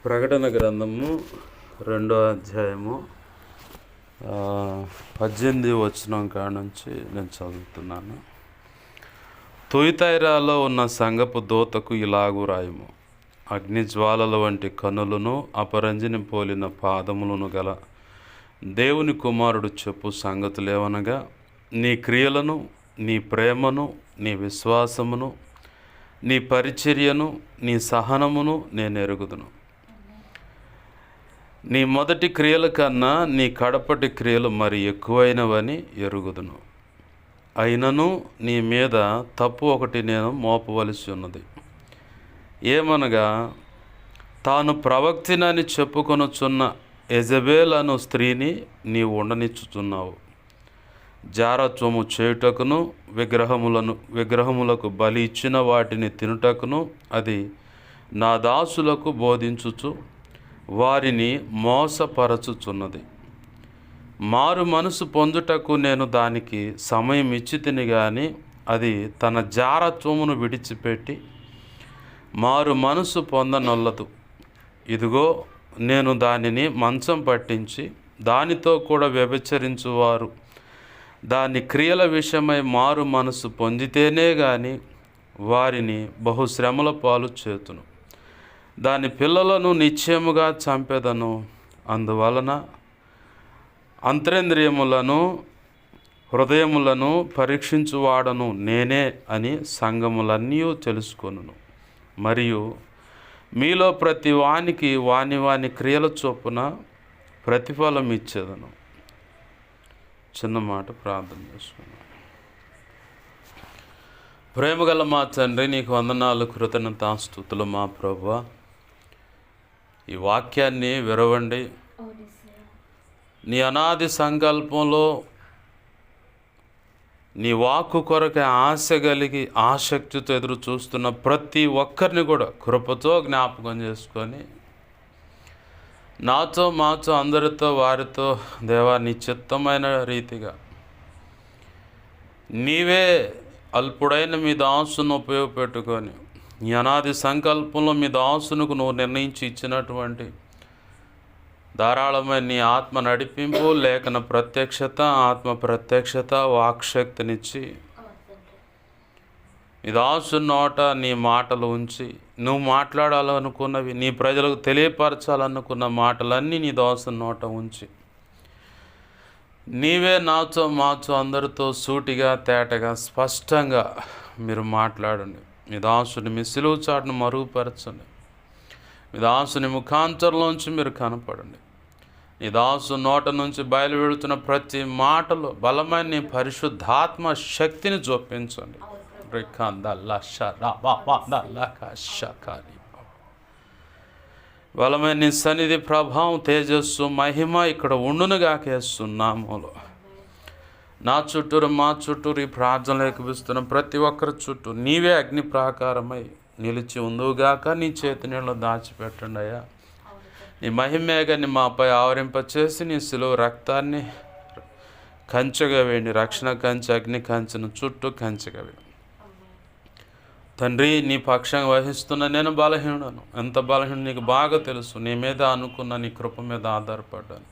ప్రకటన గ్రంథము 2వ అధ్యాయము 18 వచనం కాడ నుంచి నేను చదువుతున్నాను. తుయితైరాలో ఉన్న సంగపు దూతకు ఇలాగు రాయము. అగ్నిజ్వాలల వంటి కనులను అపరంజిని పోలిన పాదములను గల దేవుని కుమారుడు చెప్పు సంగతులేవనగా, నీ క్రియలను, నీ ప్రేమను, నీ విశ్వాసమును, నీ పరిచర్యను, నీ సహనమును నేను ఎరుగుదును. నీ మొదటి క్రియల కన్నా నీ కడపటి క్రియలు మరి ఎక్కువైనవని ఎరుగుదును. అయినను నీ మీద తప్పు ఒకటి నేను మోపవలసి ఉన్నది. ఏమనగా, తాను ప్రవక్తినని చెప్పుకొనుచున్న యెజబెల్ అను స్త్రీని నీవు ఉండనిచ్చుచున్నావు. జారత్వము చేయుటకును విగ్రహములకు బలి ఇచ్చిన వాటిని తినుటకును అది నా దాసులకు బోధించుచు వారిని మోసపరచుచున్నది. మారు మనసు పొందుటకు నేను దానికి సమయం ఇచ్చి తిని గాని అది తన జారత్వమును విడిచిపెట్టి మారు మనసు పొందనొల్లదు. ఇదిగో, నేను దానిని మంచం పట్టించి దానితో కూడా వ్యభిచరించువారు దాని క్రియల విషయమై మారు మనసు పొందితేనే గాని వారిని బహుశ్రమల పాలు చేతును. దాని పిల్లలను నిశ్చయముగా చంపెదను. అందువలన అంతరేంద్రియములను హృదయములను పరీక్షించువాడను నేనే అని సంఘములన్నీ తెలుసుకొనును. మరియు మీలో ప్రతి వానికి వాని క్రియల చొప్పున ప్రతిఫలం ఇచ్చేదను. చిన్న మాట ప్రార్థన చేసుకున్నాను. ప్రేమగల మా తండ్రి, నీకు వందనాలు, కృతజ్ఞతాస్తుతులు మా ప్రభువా. ఈ వాక్యాన్ని విరవండి. నీ అనాది సంకల్పంలో నీ వాక్కు కొరకే ఆశ కలిగి ఆసక్తితో ఎదురు చూస్తున్న ప్రతి ఒక్కరిని కూడా కృపతో జ్ఞాపకం చేసుకొని నాతో మాతో అందరితో వారితో దేవా నీ చిత్తమైన రీతిగా నీవే అల్పుడైన మీ దాసును ఉపయోగపెట్టుకొని నీ అనాది సంకల్పంలో మీ దాసునుకు నువ్వు నిర్ణయించి ఇచ్చినటువంటి ధారాళమైన నీ ఆత్మ నడిపింపు, లేఖన ప్రత్యక్షత, ఆత్మ ప్రత్యక్షత, వాక్శక్తినిచ్చి నీ దాసు నోట నీ మాటలు ఉంచి నువ్వు మాట్లాడాలనుకున్నవి, నీ ప్రజలకు తెలియపరచాలనుకున్న మాటలన్నీ నీ దాసు నోట ఉంచి నీవే నాతో మాతో అందరితో సూటిగా తేటగా స్పష్టంగా మీరు మాట్లాడండి. మీ దాసుని మీ సిలువ చాటును మరుగుపరచండి. మీ దాసుని ముఖాంతరంలోంచి మీరు కనపడండి. నీ దాసు నోట నుంచి బయలువెడుతున్న ప్రతి మాటలో బలమైన నీ పరిశుద్ధాత్మ శక్తిని చూపించండి. బలమైన నీ సన్నిధి ప్రభావం, తేజస్సు, మహిమ ఇక్కడ ఉండునుగాకేస్తున్నాములో నా చుట్టూరు మా చుట్టూరు ఈ ప్రార్థనలు ఏకపిస్తున్న ప్రతి ఒక్కరి చుట్టూ నీవే అగ్ని ప్రాకారమై నిలిచి ఉందువుగాక. నీ చేతి నీళ్ళు దాచిపెట్టండి అయ్యా. నీ మహిమేగాన్ని మాపై ఆవరింపచేసి నీ శిలువ రక్తాన్ని కంచెగా వేయండి. రక్షణ కంచె, అగ్ని కంచెను చుట్టూ కంచెగా వేయండి. తండ్రి, నీ పక్షంగా వహిస్తున్న నేను బలహీనుడను. ఎంత బలహీనుడు నీకు బాగా తెలుసు. నీ మీద అనుకున్న నీ కృప మీద ఆధారపడ్డాను.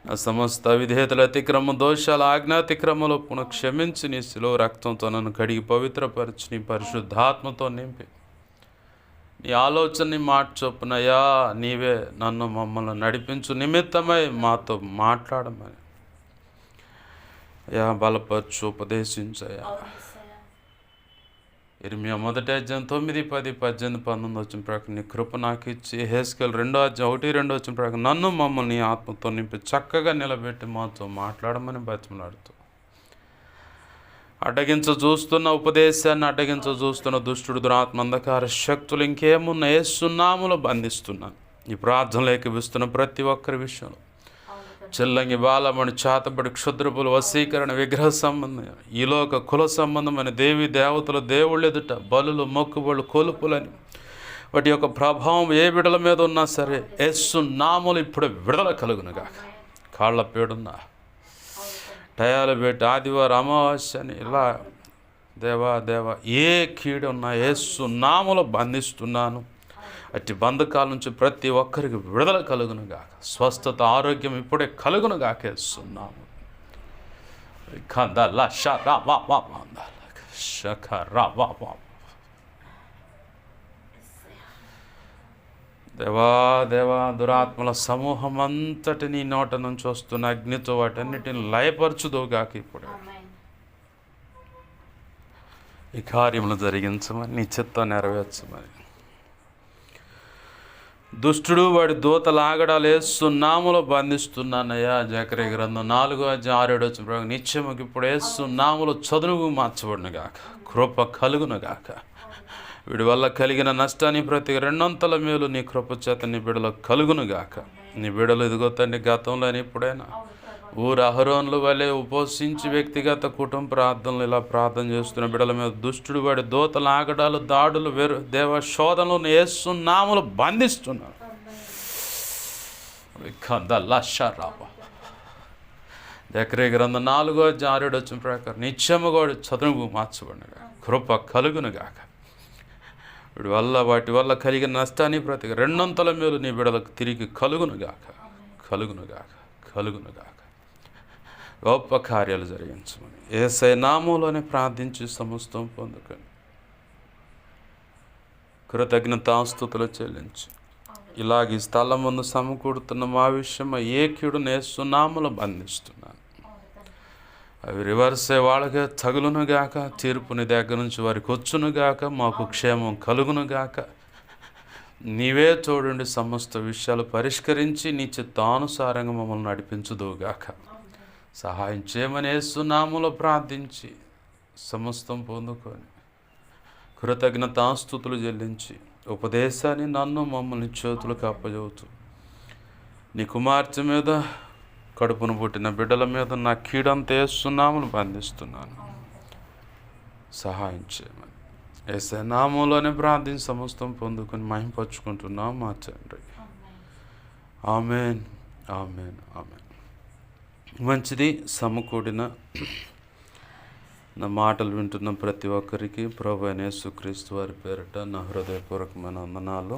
నా సమస్త విధేయతల అతిక్రమ దోషాల ఆజ్ఞాతిక్రమలో పునః క్షమించి నీ శిలువ రక్తంతో నన్ను కడిగి పవిత్రపరిచి నీ పరిశుద్ధాత్మతో నింపి నీ ఆలోచనని మాట చొప్పునయ్యా నీవే నన్ను మమ్మల్ని నడిపించు నిమిత్తమై మాతో మాట్లాడమని అయ్యా బలపరచు, ఉపదేశించయ్యా. ఇర్మియా 1వ అధ్యాయం 9, 10, 18, 19 వచ్చిన ప్రకారం నీ కృప నాకు ఇచ్చి, యెహెజ్కేలు 2వ అధ్యాయం 1, 2 వచ్చిన ప్రకారం నన్ను మమ్మల్ని ఆత్మతో నింపి చక్కగా నిలబెట్టి మాతో మాట్లాడమని బతిమలాడుతూ చూస్తున్న ఉపదేశాన్ని చూస్తున్న దుష్టుడు, దురాత్మ, అంధకార శక్తులు ఇంకేమున్న యేసునామములో బంధిస్తున్నాను. ఈ ప్రార్థనలు ఏకీభవిస్తున్న ప్రతి ఒక్కరి విషయంలో చెల్లంగి, బాలమణి, చాతబడి, క్షుద్రపులు, వశీకరణ, విగ్రహ సంబంధం, ఈలోక కుల సంబంధమైన దేవి దేవతలు, దేవుళ్ళు ఎదుట బలులు, మొక్కుబళ్ళు, కొలుపులని వాటి యొక్క ప్రభావం ఏ బిడల మీద ఉన్నా సరే యేసు నామములో ఇప్పుడు విడుదల కలుగునుగా. కాళ్ళ పేడున్నా, టయాలు పెట్టి, ఆదివారం, అమావాస్య అని ఇలా దేవా ఏ కీడున్నా యేసు నామములో బంధిస్తున్నాను. అట్టి బంధకాల నుంచి ప్రతి ఒక్కరికి విడుదల కలుగును గాక, స్వస్థత ఆరోగ్యం ఇప్పుడే కలుగును గాకేస్తున్నాము. దేవా దేవా, దురాత్మల సమూహం అంతటి నీ నోట నుంచి వస్తున్న అగ్నితో వాటన్నిటిని లయపరచుదోగాక. ఇప్పుడు ఈ కార్యములు జరిగించమని, నీ చిత్తం నెరవేర్చమని. దుష్టుడు వాడి దూతలాగడాలు యేసునామములో బంధిస్తున్నానయ్యా. జకర్యా గ్రంథం 4:6 నిత్యముకి ఇప్పుడు యేసునామములో చదువు మార్చబడును గాక, కృప కలుగును గాక. వీడి వల్ల కలిగిన నష్టాన్ని ప్రతి 200 మేలు నీ కృప చేత నీ బిడలకు కలుగును గాక. నీ బిడలు ఇదిగో తండ్రి, గతంలో ఇప్పుడైనా ఊరు అహరోనుల వలె ఉపవసించి వ్యక్తిగత కుటుంబ ప్రార్థనలు ఇలా ప్రార్థన చేస్తున్న బిడల మీద దుష్టుడు వాడి దూతల ఆగడాలు, దాడులు, దేవ శోధనలు యేసునామములో బంధిస్తున్నాడు. జకర్యా గ్రంథం 4:6 ప్రకారం నిత్యముగా చదువు మార్చబడినగా, కృప కలుగును గాక. వీడి వల్ల వాటి వల్ల కలిగిన నష్టాన్ని ప్రతి 200 మేలు నీ బిడలకు తిరిగి కలుగును గాక, కలుగును గాక, కలుగును గాక. గొప్ప కార్యాలు జరిగించమని యేసయ్య నామములోనే ప్రార్థించి సమస్తం పొందుకొని కృతజ్ఞతాస్తుతులు చెల్లించి ఇలాగ ఈ స్థలం ముందు సమకూడుతున్న మా విషయం ఏ కీడును యేసునామములో బంధిస్తున్నాను. అవి రివర్స్ అయ్యే వాళ్ళకే తగులును గాక, తీర్పుని దగ్గర నుంచి వారికి వచ్చును గాక, మాకు క్షేమం కలుగును గాక. నీవే తోడుండి సమస్త విషయాలు పరిష్కరించి నీ చిత్తానుసారంగా మమ్మల్ని నడిపించుదువుగాక. సహాయం చేయమని యేసునామములో ప్రార్థించి సమస్తం పొందుకొని కృతజ్ఞతాస్తుతులు చెల్లించి ఉపదేశాన్ని నన్ను మమ్మల్ని చేతులకు అప్పచెబుతూ నీ కుమార్తె మీద, కడుపును పుట్టిన బిడ్డల మీద నా కీడంతా యేసునామములో బంధిస్తున్నాను. సహాయం చేయమని యేసయ్య నామములోనే ప్రార్థించి సమస్తం పొందుకొని మహింపరచుకుంటున్నాం మా తండ్రి. ఆమేన్, ఆమేన్, ఆమేన్. మంచిది. సమకూడిన నా మాటలు వింటున్న ప్రతి ఒక్కరికి ప్రభు అయిన యేసుక్రీస్తు వారి పేరిట నా హృదయపూర్వకమైన వందనాలు.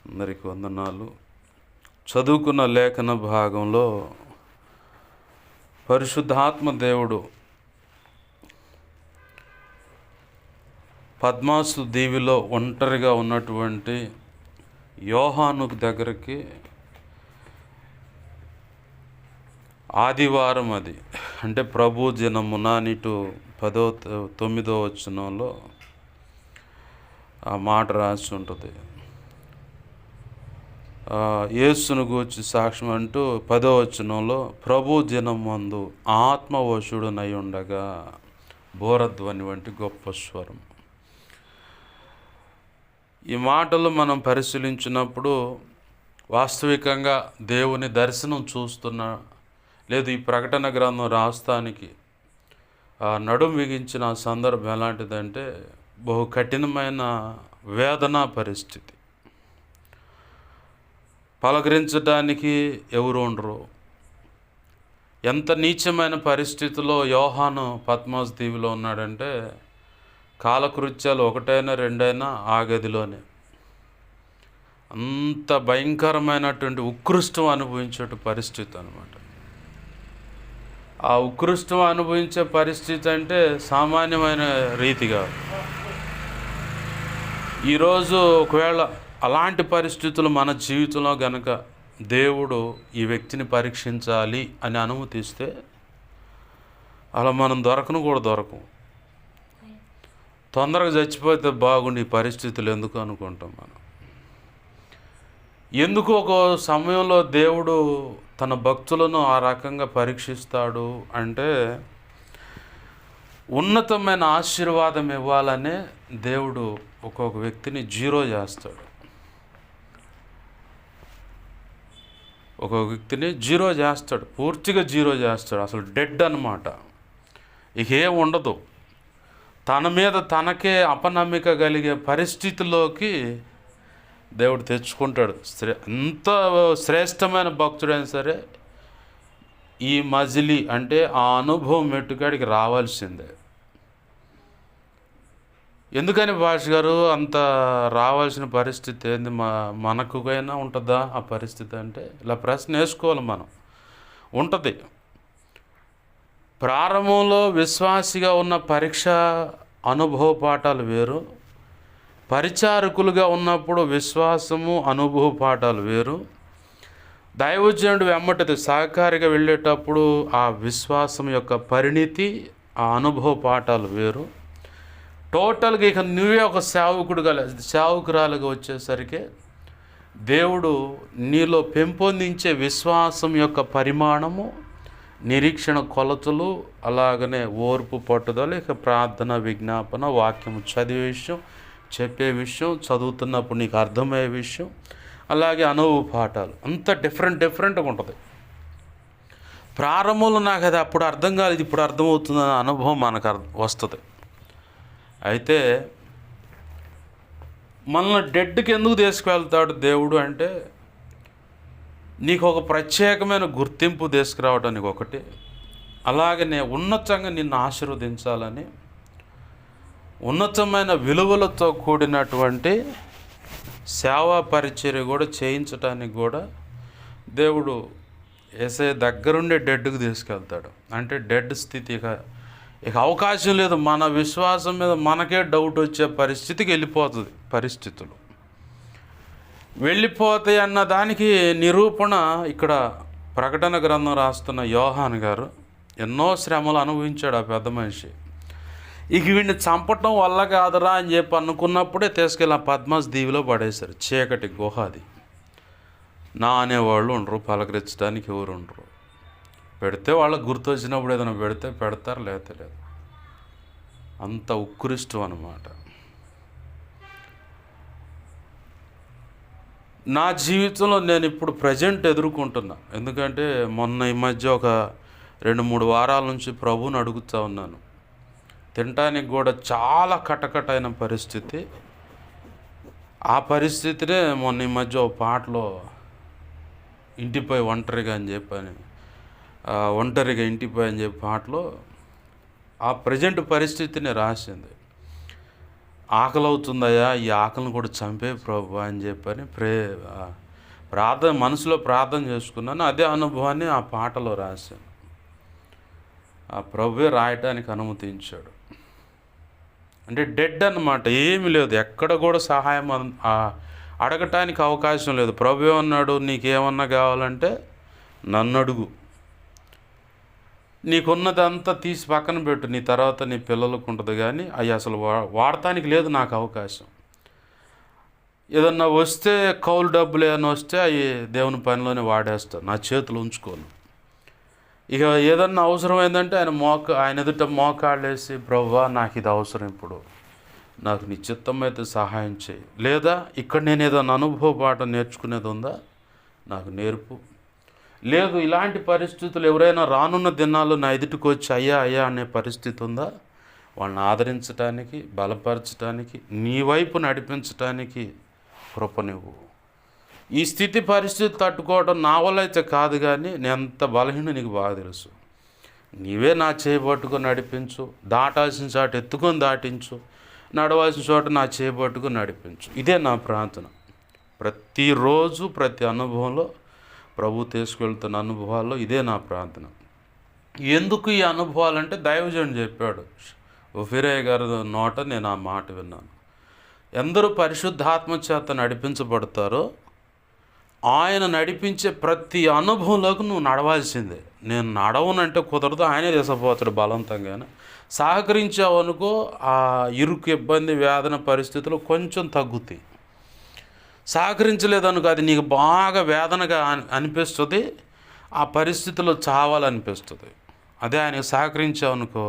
అందరికీ వందనాలు. చదువుకున్న లేఖన భాగంలో పరిశుద్ధాత్మ దేవుడు పద్మాసు దీవిలో ఒంటరిగా ఉన్నటువంటి యోహాను దగ్గరికి ఆదివారం, అది అంటే ప్రభు దినమున నీటు 9వ వచనంలో ఆ మాట రాసి ఉంటుంది. యేసును గూర్చి సాక్ష్యం అంటూ 10వ వచనంలో ప్రభు దినమందు ఆత్మవశుడునై ఉండగా బోరధ్వని వంటి గొప్ప స్వరం. ఈ మాటలు మనం పరిశీలించినప్పుడు వాస్తవికంగా దేవుని దర్శనం చూస్తున్న, లేదు ఈ ప్రకటన గ్రంథం రాస్తానికి నడుం బిగించిన సందర్భం ఎలాంటిదంటే బహు కఠినమైన వేదనా పరిస్థితి. పలకరించడానికి ఎవరు ఉండరు. ఎంత నీచమైన పరిస్థితిలో యోహాను పద్మాసు దీవిలో ఉన్నాడంటే కాలకృత్యాలు 1 2 ఆ గదిలోనే అంత భయంకరమైనటువంటి ఉత్కృష్టం అనుభవించే పరిస్థితి అన్నమాట. ఆ ఉత్కృష్టం అనుభవించే పరిస్థితి అంటే సామాన్యమైన రీతిగా. ఈరోజు ఒకవేళ అలాంటి పరిస్థితులు మన జీవితంలో గనక దేవుడు ఈ వ్యక్తిని పరీక్షించాలి అని అనుమతిస్తే అలా మనం దొరకను కూడా దొరకం. తొందరగా చచ్చిపోతే బాగుండి ఈ పరిస్థితులు ఎందుకు అనుకుంటాం మనం. ఎందుకు ఒక సమయంలో దేవుడు తన భక్తులను ఆ రకంగా పరీక్షిస్తాడు అంటే ఉన్నతమైన ఆశీర్వాదం ఇవ్వాలనే దేవుడు ఒక్కొక్క వ్యక్తిని జీరో చేస్తాడు. ఒక్కొక్క వ్యక్తిని జీరో చేస్తాడు, పూర్తిగా జీరో చేస్తాడు. అసలు డెడ్ అన్నమాట. ఇక ఏం ఉండదు. తన మీద తనకే అపనమ్మిక కలిగే పరిస్థితిలోకి దేవుడు తెచ్చుకుంటాడు. ఎంత శ్రేష్టమైన భక్తుడైనా సరే ఈ మజిలీ అంటే ఆ అనుభవం మెట్టుకాడికి రావాల్సిందే. ఎందుకని భాష గారు అంత రావాల్సిన పరిస్థితి ఏంది, మనకుకైనా ఉంటుందా ఆ పరిస్థితి అంటే ఇలా ప్రశ్న వేసుకోవాలి మనం. ఉంటుంది. ప్రారంభంలో విశ్వాసిగా ఉన్న పరీక్ష అనుభవ పాఠాలు వేరు, పరిచారకులుగా ఉన్నప్పుడు విశ్వాసము అనుభవ పాఠాలు వేరు, దైవజనుడు వెమ్మటిది సహకారిగా వెళ్ళేటప్పుడు ఆ విశ్వాసం యొక్క పరిణితి, ఆ అనుభవ పాఠాలు వేరు. టోటల్గా ఇక నువ్వే ఒక సేవకురాలుగా వచ్చేసరికి దేవుడు నీలో పెంపొందించే విశ్వాసం యొక్క పరిమాణము, నిరీక్షణ కొలతలు, అలాగనే ఓర్పు పట్టుదల, ఇక ప్రార్థన, విజ్ఞాపన, వాక్యము చదివే విషయం, చెప్పే విషయం, చదువుతున్నప్పుడు నీకు అర్థమయ్యే విషయం, అలాగే అనుభవ పాఠాలు అంత డిఫరెంట్గా ఉంటుంది. ప్రారంభంలో నాకు అది అప్పుడు అర్థం కాలేదు, ఇప్పుడు అర్థమవుతుందన్న అనుభవం మనకు వస్తుంది. అయితే మనల్ని డెడ్కి ఎందుకు తీసుకువెళ్తాడు దేవుడు అంటే నీకు ఒక ప్రత్యేకమైన గుర్తింపు తీసుకురావడానికి ఒకటి, అలాగనే ఉన్నతంగా నిన్ను ఆశీర్వదించాలని, ఉన్నతమైన విలువలతో కూడినటువంటి సేవా పరిచర్య కూడా చేయించడానికి కూడా దేవుడు యేసయ్య దగ్గరుండే డెడ్కి తీసుకెళ్తాడు. అంటే డెడ్ స్థితి ఇక అవకాశం లేదు, మన విశ్వాసం మీద మనకే డౌట్ వచ్చే పరిస్థితికి వెళ్ళిపోతుంది. పరిస్థితులు వెళ్ళిపోతాయి అన్న దానికి నిరూపణ ఇక్కడ ప్రకటన గ్రంథం రాస్తున్న యోహాన్ గారు ఎన్నో శ్రమలు అనుభవించాడు. ఆ పెద్ద మనిషి ఇక వీడిని చంపటం వల్ల కాదురా అని చెప్పి అనుకున్నప్పుడే తీసుకెళ్ళి ఆ పద్మస్ దీవిలో పడేశారు. చీకటి గుహ అది. నా అనేవాళ్ళు ఉండరు, పలకరించడానికి ఎవరు ఉండరు. పెడితే వాళ్ళకి గుర్తు వచ్చినప్పుడు ఏదైనా పెడితే పెడతారు, లేకపోతే లేదు. అంత ఉక్కురిష్టం అన్నమాట. నా జీవితంలో నేను ఇప్పుడు ప్రజెంట్ ఎదుర్కొంటున్నా. ఎందుకంటే మొన్న ఈ మధ్య ఒక 2-3 వారాల నుంచి ప్రభువుని అడుగుతూ ఉన్నాను. తినటానికి కూడా చాలా కటకటైన పరిస్థితి. ఆ పరిస్థితినే మొన్న ఈ మధ్య ఒక పాటలో ఇంటిపై ఒంటరిగా అని చెప్పని, ఒంటరిగా ఇంటిపై అని చెప్పి పాటలో ఆ ప్రజెంట్ పరిస్థితిని రాసింది. ఆకలి అవుతుందయ్యా, ఈ ఆకలిని కూడా చంపే ప్రభు అని చెప్పని ప్రార్థన మనసులో ప్రార్థన చేసుకున్నాను. అదే అనుభవాన్ని ఆ పాటలో రాశాను. ఆ ప్రభువే రాయటానికి అనుమతించాడు. అంటే డెడ్ అన్నమాట, ఏమీ లేదు, ఎక్కడ కూడా సహాయం అడగటానికి అవకాశం లేదు. ప్రభు ఏమన్నాడు, నీకేమన్నా కావాలంటే నన్ను అడుగు, నీకున్నదంతా తీసి పక్కన పెట్టు, నీ తర్వాత నీ పిల్లలకు ఉంటుంది, కానీ అవి అసలు వాడటానికి లేదు నాకు అవకాశం. ఏదన్నా వస్తే కౌలు డబ్బులు ఏదైనా వస్తే అవి దేవుని పనిలోనే వాడేస్తాను, నా చేతులు ఉంచుకోను. ఇక ఏదన్నా అవసరమైందంటే ఆయన ఎదుట మోకాళ్ళు వేసి, ప్రభువా నాకు ఇది అవసరం, ఇప్పుడు నాకు నీ చిత్తమైతే సహాయం చేయి, లేదా ఇక్కడ నేను ఏదైనా అనుభవ పాఠం నేర్చుకునేది ఉందా నాకు నేర్పు, లేదు ఇలాంటి పరిస్థితులు ఎవరైనా రానున్న దినాల్లో నా ఎదుటికి వచ్చి అయ్యా అనే పరిస్థితి ఉందా, వాళ్ళని ఆదరించడానికి, బలపరచడానికి, నీ వైపు నడిపించడానికి కృప నువ్వు. ఈ స్థితి పరిస్థితి తట్టుకోవడం నా వల్ల అయితే కాదు, కానీ నేను ఎంత బలహీన నీకు బాగా తెలుసు. నీవే నా చేయబట్టుకొని నడిపించు, దాటాల్సిన చోట ఎత్తుకొని దాటించు, నడవాల్సిన చోట నా చేయబట్టుకొని నడిపించు. ఇదే నా ప్రార్థన. ప్రతిరోజు ప్రతి అనుభవంలో, ప్రభు తీసుకెళ్తున్న అనుభవాల్లో ఇదే నా ప్రార్థన. ఎందుకు ఈ అనుభవాలంటే దైవజనుడు చెప్పాడు. ఒఫిరయ్య గారి నోట నేను ఆ మాట విన్నాను. ఎందరూ పరిశుద్ధాత్మ చేత నడిపించబడతారో ఆయన నడిపించే ప్రతి అనుభవంలోకి నువ్వు నడవాల్సిందే. నేను నడవనంటే కుదరదు, ఆయనే తీసుకుపోతాడు బలవంతంగానే. సహకరించావనుకో ఆ ఇరుకు, ఇబ్బంది, వేదన పరిస్థితులు కొంచెం తగ్గుతాయి. సహకరించలేదనుకో అది నీకు బాగా వేదనగా అనిపిస్తుంది, ఆ పరిస్థితిలో చావాలనిపిస్తుంది. అదే ఆయనకు సహకరించావనుకో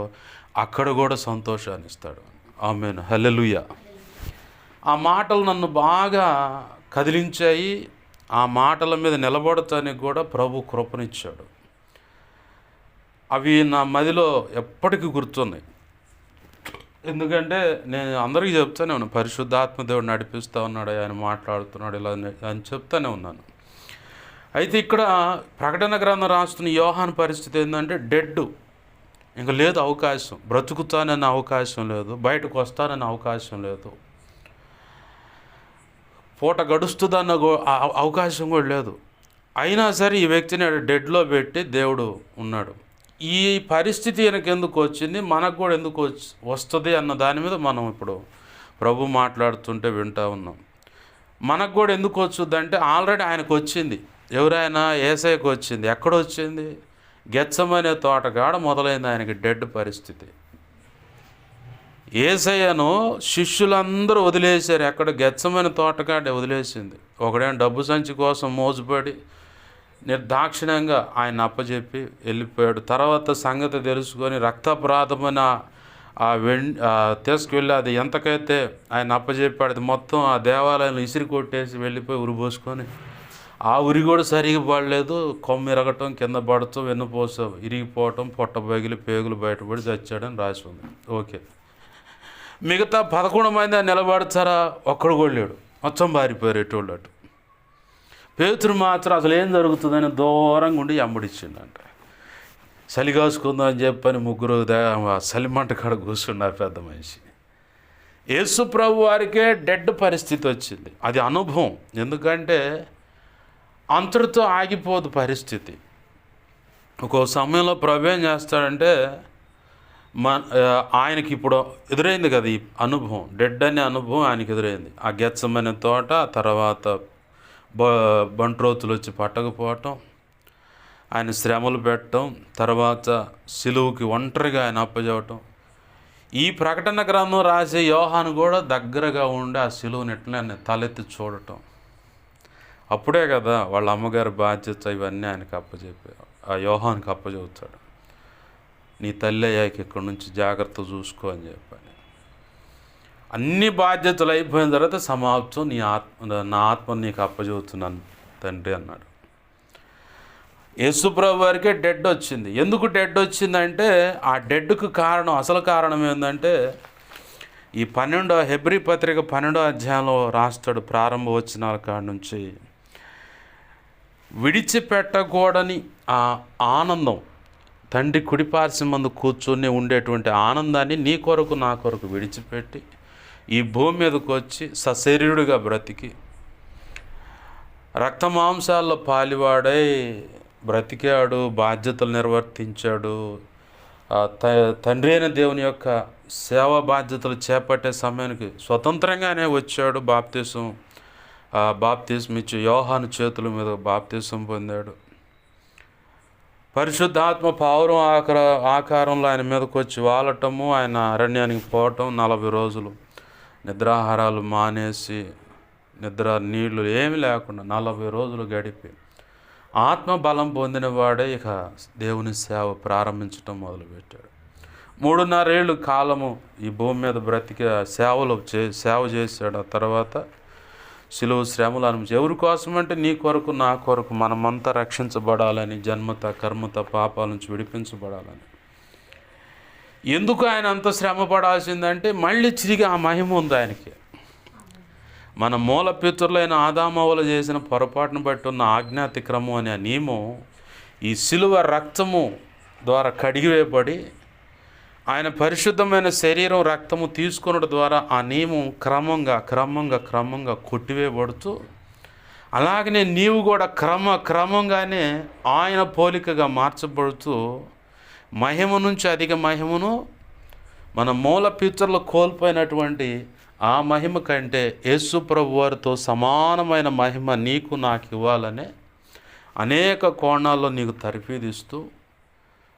అక్కడ కూడా సంతోషాన్ని ఇస్తాడు. ఆమేన్, హల్లెలూయా. ఆ మాటలు నన్ను బాగా కదిలించాయి. ఆ మాటల మీద నిలబడటానికి కూడా ప్రభు కృపనిచ్చాడు. అవి నా మదిలో ఎప్పటికీ గుర్తున్నాయి. ఎందుకంటే నేను అందరికీ చెప్తానే ఉన్నాను, పరిశుద్ధాత్మ దేవుడు నడిపిస్తూ ఉన్నాడు, ఆయన మాట్లాడుతున్నాడు ఇలా అని చెప్తానే ఉన్నాను. అయితే ఇక్కడ ప్రకటన గ్రంథం రాస్తున్న యోహాను పరిస్థితి ఏంటంటే డెడ్. ఇంక లేదు అవకాశం, బ్రతుకుతానన్న అవకాశం లేదు, బయటకు వస్తానన్న అవకాశం లేదు, పూట గడుస్తుందన్న అవకాశం కూడా లేదు. అయినా సరే ఈ వ్యక్తిని డెడ్లో పెట్టి దేవుడు ఉన్నాడు. ఈ పరిస్థితి ఎందుకు వచ్చింది, మనకు కూడా ఎందుకు వస్తుంది అన్న దాని మీద మనం ఇప్పుడు ప్రభు మాట్లాడుతుంటే వింటూ ఉన్నాం. మనకు కూడా ఎందుకు వచ్చుద్దంటే ఆల్రెడీ ఆయనకు వచ్చింది. ఎవరైనా యేసయ్యకు వచ్చింది. ఎక్కడొచ్చింది? గెత్సెమనే తోటకాడ మొదలైంది ఆయనకి డెడ్ పరిస్థితి. యేసయ్యను శిష్యులందరూ వదిలేశారు. ఎక్కడ? గెత్సెమనే తోటకాడే వదిలేసింది. ఒకడేమో డబ్బు సంచి కోసం మోజుపడి నిర్దాక్షిణ్యంగా ఆయన అప్పచెప్పి వెళ్ళిపోయాడు. తర్వాత సంగతి తెలుసుకొని రక్తప్రాతమైన తీసుకువెళ్ళి అది ఎంతకైతే ఆయన అప్పచెప్పాడు అది మొత్తం ఆ దేవాలయంలో ఇసిరి కొట్టేసి వెళ్ళిపోయి ఉరిపోసుకొని, ఆ ఉరి కూడా సరిగా పడలేదు. కొమ్ము ఇరగటం, కింద పడటం, వెన్నుపూస ఇరిగిపోవటం, పొట్ట పగిలి పేగులు బయటపడి చచ్చాడని రాసి ఉంది. ఓకే. మిగతా 11 మంది నిలబడతారా? ఒక్కడు కూడా లేడు. మొత్తం పారిపోయారు ఎటువంటి అటు. పేతురు మాత్రం అసలు ఏం జరుగుతుందని దూరంగా ఉండి ఎంబడిచ్చిండంట. చలి కాసుకుందాం అని చెప్పని ముగ్గురు చలిమంట కాడ కూర్చున్నారు పెద్ద మనిషి. యేసు ప్రభు వారికే డెడ్ పరిస్థితి వచ్చింది. అది అనుభవం. ఎందుకంటే అంతటితో ఆగిపోదు పరిస్థితి. ఒక్కో సమయంలో ప్రభు ఏం చేస్తాడంటే ఆయనకి ఇప్పుడు ఎదురైంది కదా ఈ అనుభవం, డెడ్ అనే అనుభవం ఆయనకి ఎదురైంది. ఆ గెత్సెమనే తోట, తర్వాత బంట్రోతులు వచ్చి పట్టకపోవటం, ఆయన శ్రమలు పెట్టడం, తర్వాత సిలువుకి ఒంటరిగా ఆయన అప్పచెప్పటం. ఈ ప్రకటన గ్రంథం రాసే యోహాను కూడా దగ్గరగా ఉండి ఆ సిలువుని ఎట్లనే తలెత్తి చూడటం. అప్పుడే కదా వాళ్ళ అమ్మగారి బాధ్యత ఇవన్నీ ఆయనకి అప్పచెప్పారు. ఆ యోహానికి అప్పచెబుతాడు, నీ తల్లి అయ్యాక ఇక్కడి నుంచి జాగ్రత్త చూసుకో అని చెప్పని. అన్ని బాధ్యతలు అయిపోయిన తర్వాత సమాప్తం, నా ఆత్మను నీకు అప్పచెబుతున్నాను తండ్రి అన్నాడు. యేసుప్రభు వారికే డెడ్ వచ్చింది. ఎందుకు డెడ్ వచ్చిందంటే ఆ డెడ్కు కారణం, అసలు కారణం ఏంటంటే ఈ హెబ్రీ పత్రిక 12వ అధ్యాయంలో రాస్తాడు. ప్రారంభ వచనాల కాడ నుంచి విడిచిపెట్టకూడని ఆ ఆనందం, తండ్రి కుడిపార్శ్వం మందు కూర్చొని ఉండేటువంటి ఆనందాన్ని నీ కొరకు నా కొరకు విడిచిపెట్టి ఈ భూమి మీదకి వచ్చి సశరీరుడిగా బ్రతికి రక్తమాంసాల్లో పాలివాడై బ్రతికాడు, బాధ్యతలు నిర్వర్తించాడు. తండ్రి అయిన దేవుని యొక్క సేవా బాధ్యతలు చేపట్టే సమయానికి స్వతంత్రంగానే వచ్చాడు. బాప్తిసం ఇచ్చి యోహాను చేతుల మీద బాప్తిసం పొందాడు. పరిశుద్ధాత్మ పావురం ఆకారంలో ఆయన మీదకి వచ్చి వాలటము, ఆయన అరణ్యానికి పోవటం, 40 రోజులు నిద్రాహారాలు మానేసి, నీళ్లు ఏమి లేకుండా 40 రోజులు గడిపి ఆత్మ బలం పొందిన వాడే ఇక దేవుని సేవ ప్రారంభించటం మొదలుపెట్టాడు. 3.5 ఏళ్ళు కాలము ఈ భూమి మీద బ్రతికి సేవ చేశాడు. ఆ తర్వాత సిలువ శ్రమలు అనుభవించి, ఎవరి కోసం అంటే నీ కొరకు నా కొరకు మనమంతా రక్షించబడాలని, జన్మత కర్మత పాపాల నుంచి విడిపించబడాలని. ఎందుకు ఆయన అంత శ్రమ పడాల్సిందంటే మళ్ళీ తిరిగి ఆ మహిమ ఉంది ఆయనకి. మన మూల పితరులైన ఆదామవ్వలు చేసిన పొరపాటును బట్టి ఉన్న ఆజ్ఞాతిక్రమం అనే నియమం ఈ సిలువ రక్తము ద్వారా కడిగివేయబడి ఆయన పరిశుద్ధమైన శరీరం రక్తము తీసుకున్నట ద్వారా ఆ నియమం క్రమంగా కొట్టివేయబడుతూ, అలాగనే నీవు కూడా క్రమంగానే ఆయన పోలికగా మార్చబడుతూ మహిమ నుంచి అధిక మహిమను, మన మూల పితరులు కోల్పోయినటువంటి ఆ మహిమ కంటే యేసు ప్రభు వారితో సమానమైన మహిమ నీకు నాకు ఇవ్వాలనే అనేక కోణాల్లో నీకు తర్ఫీదిస్తూ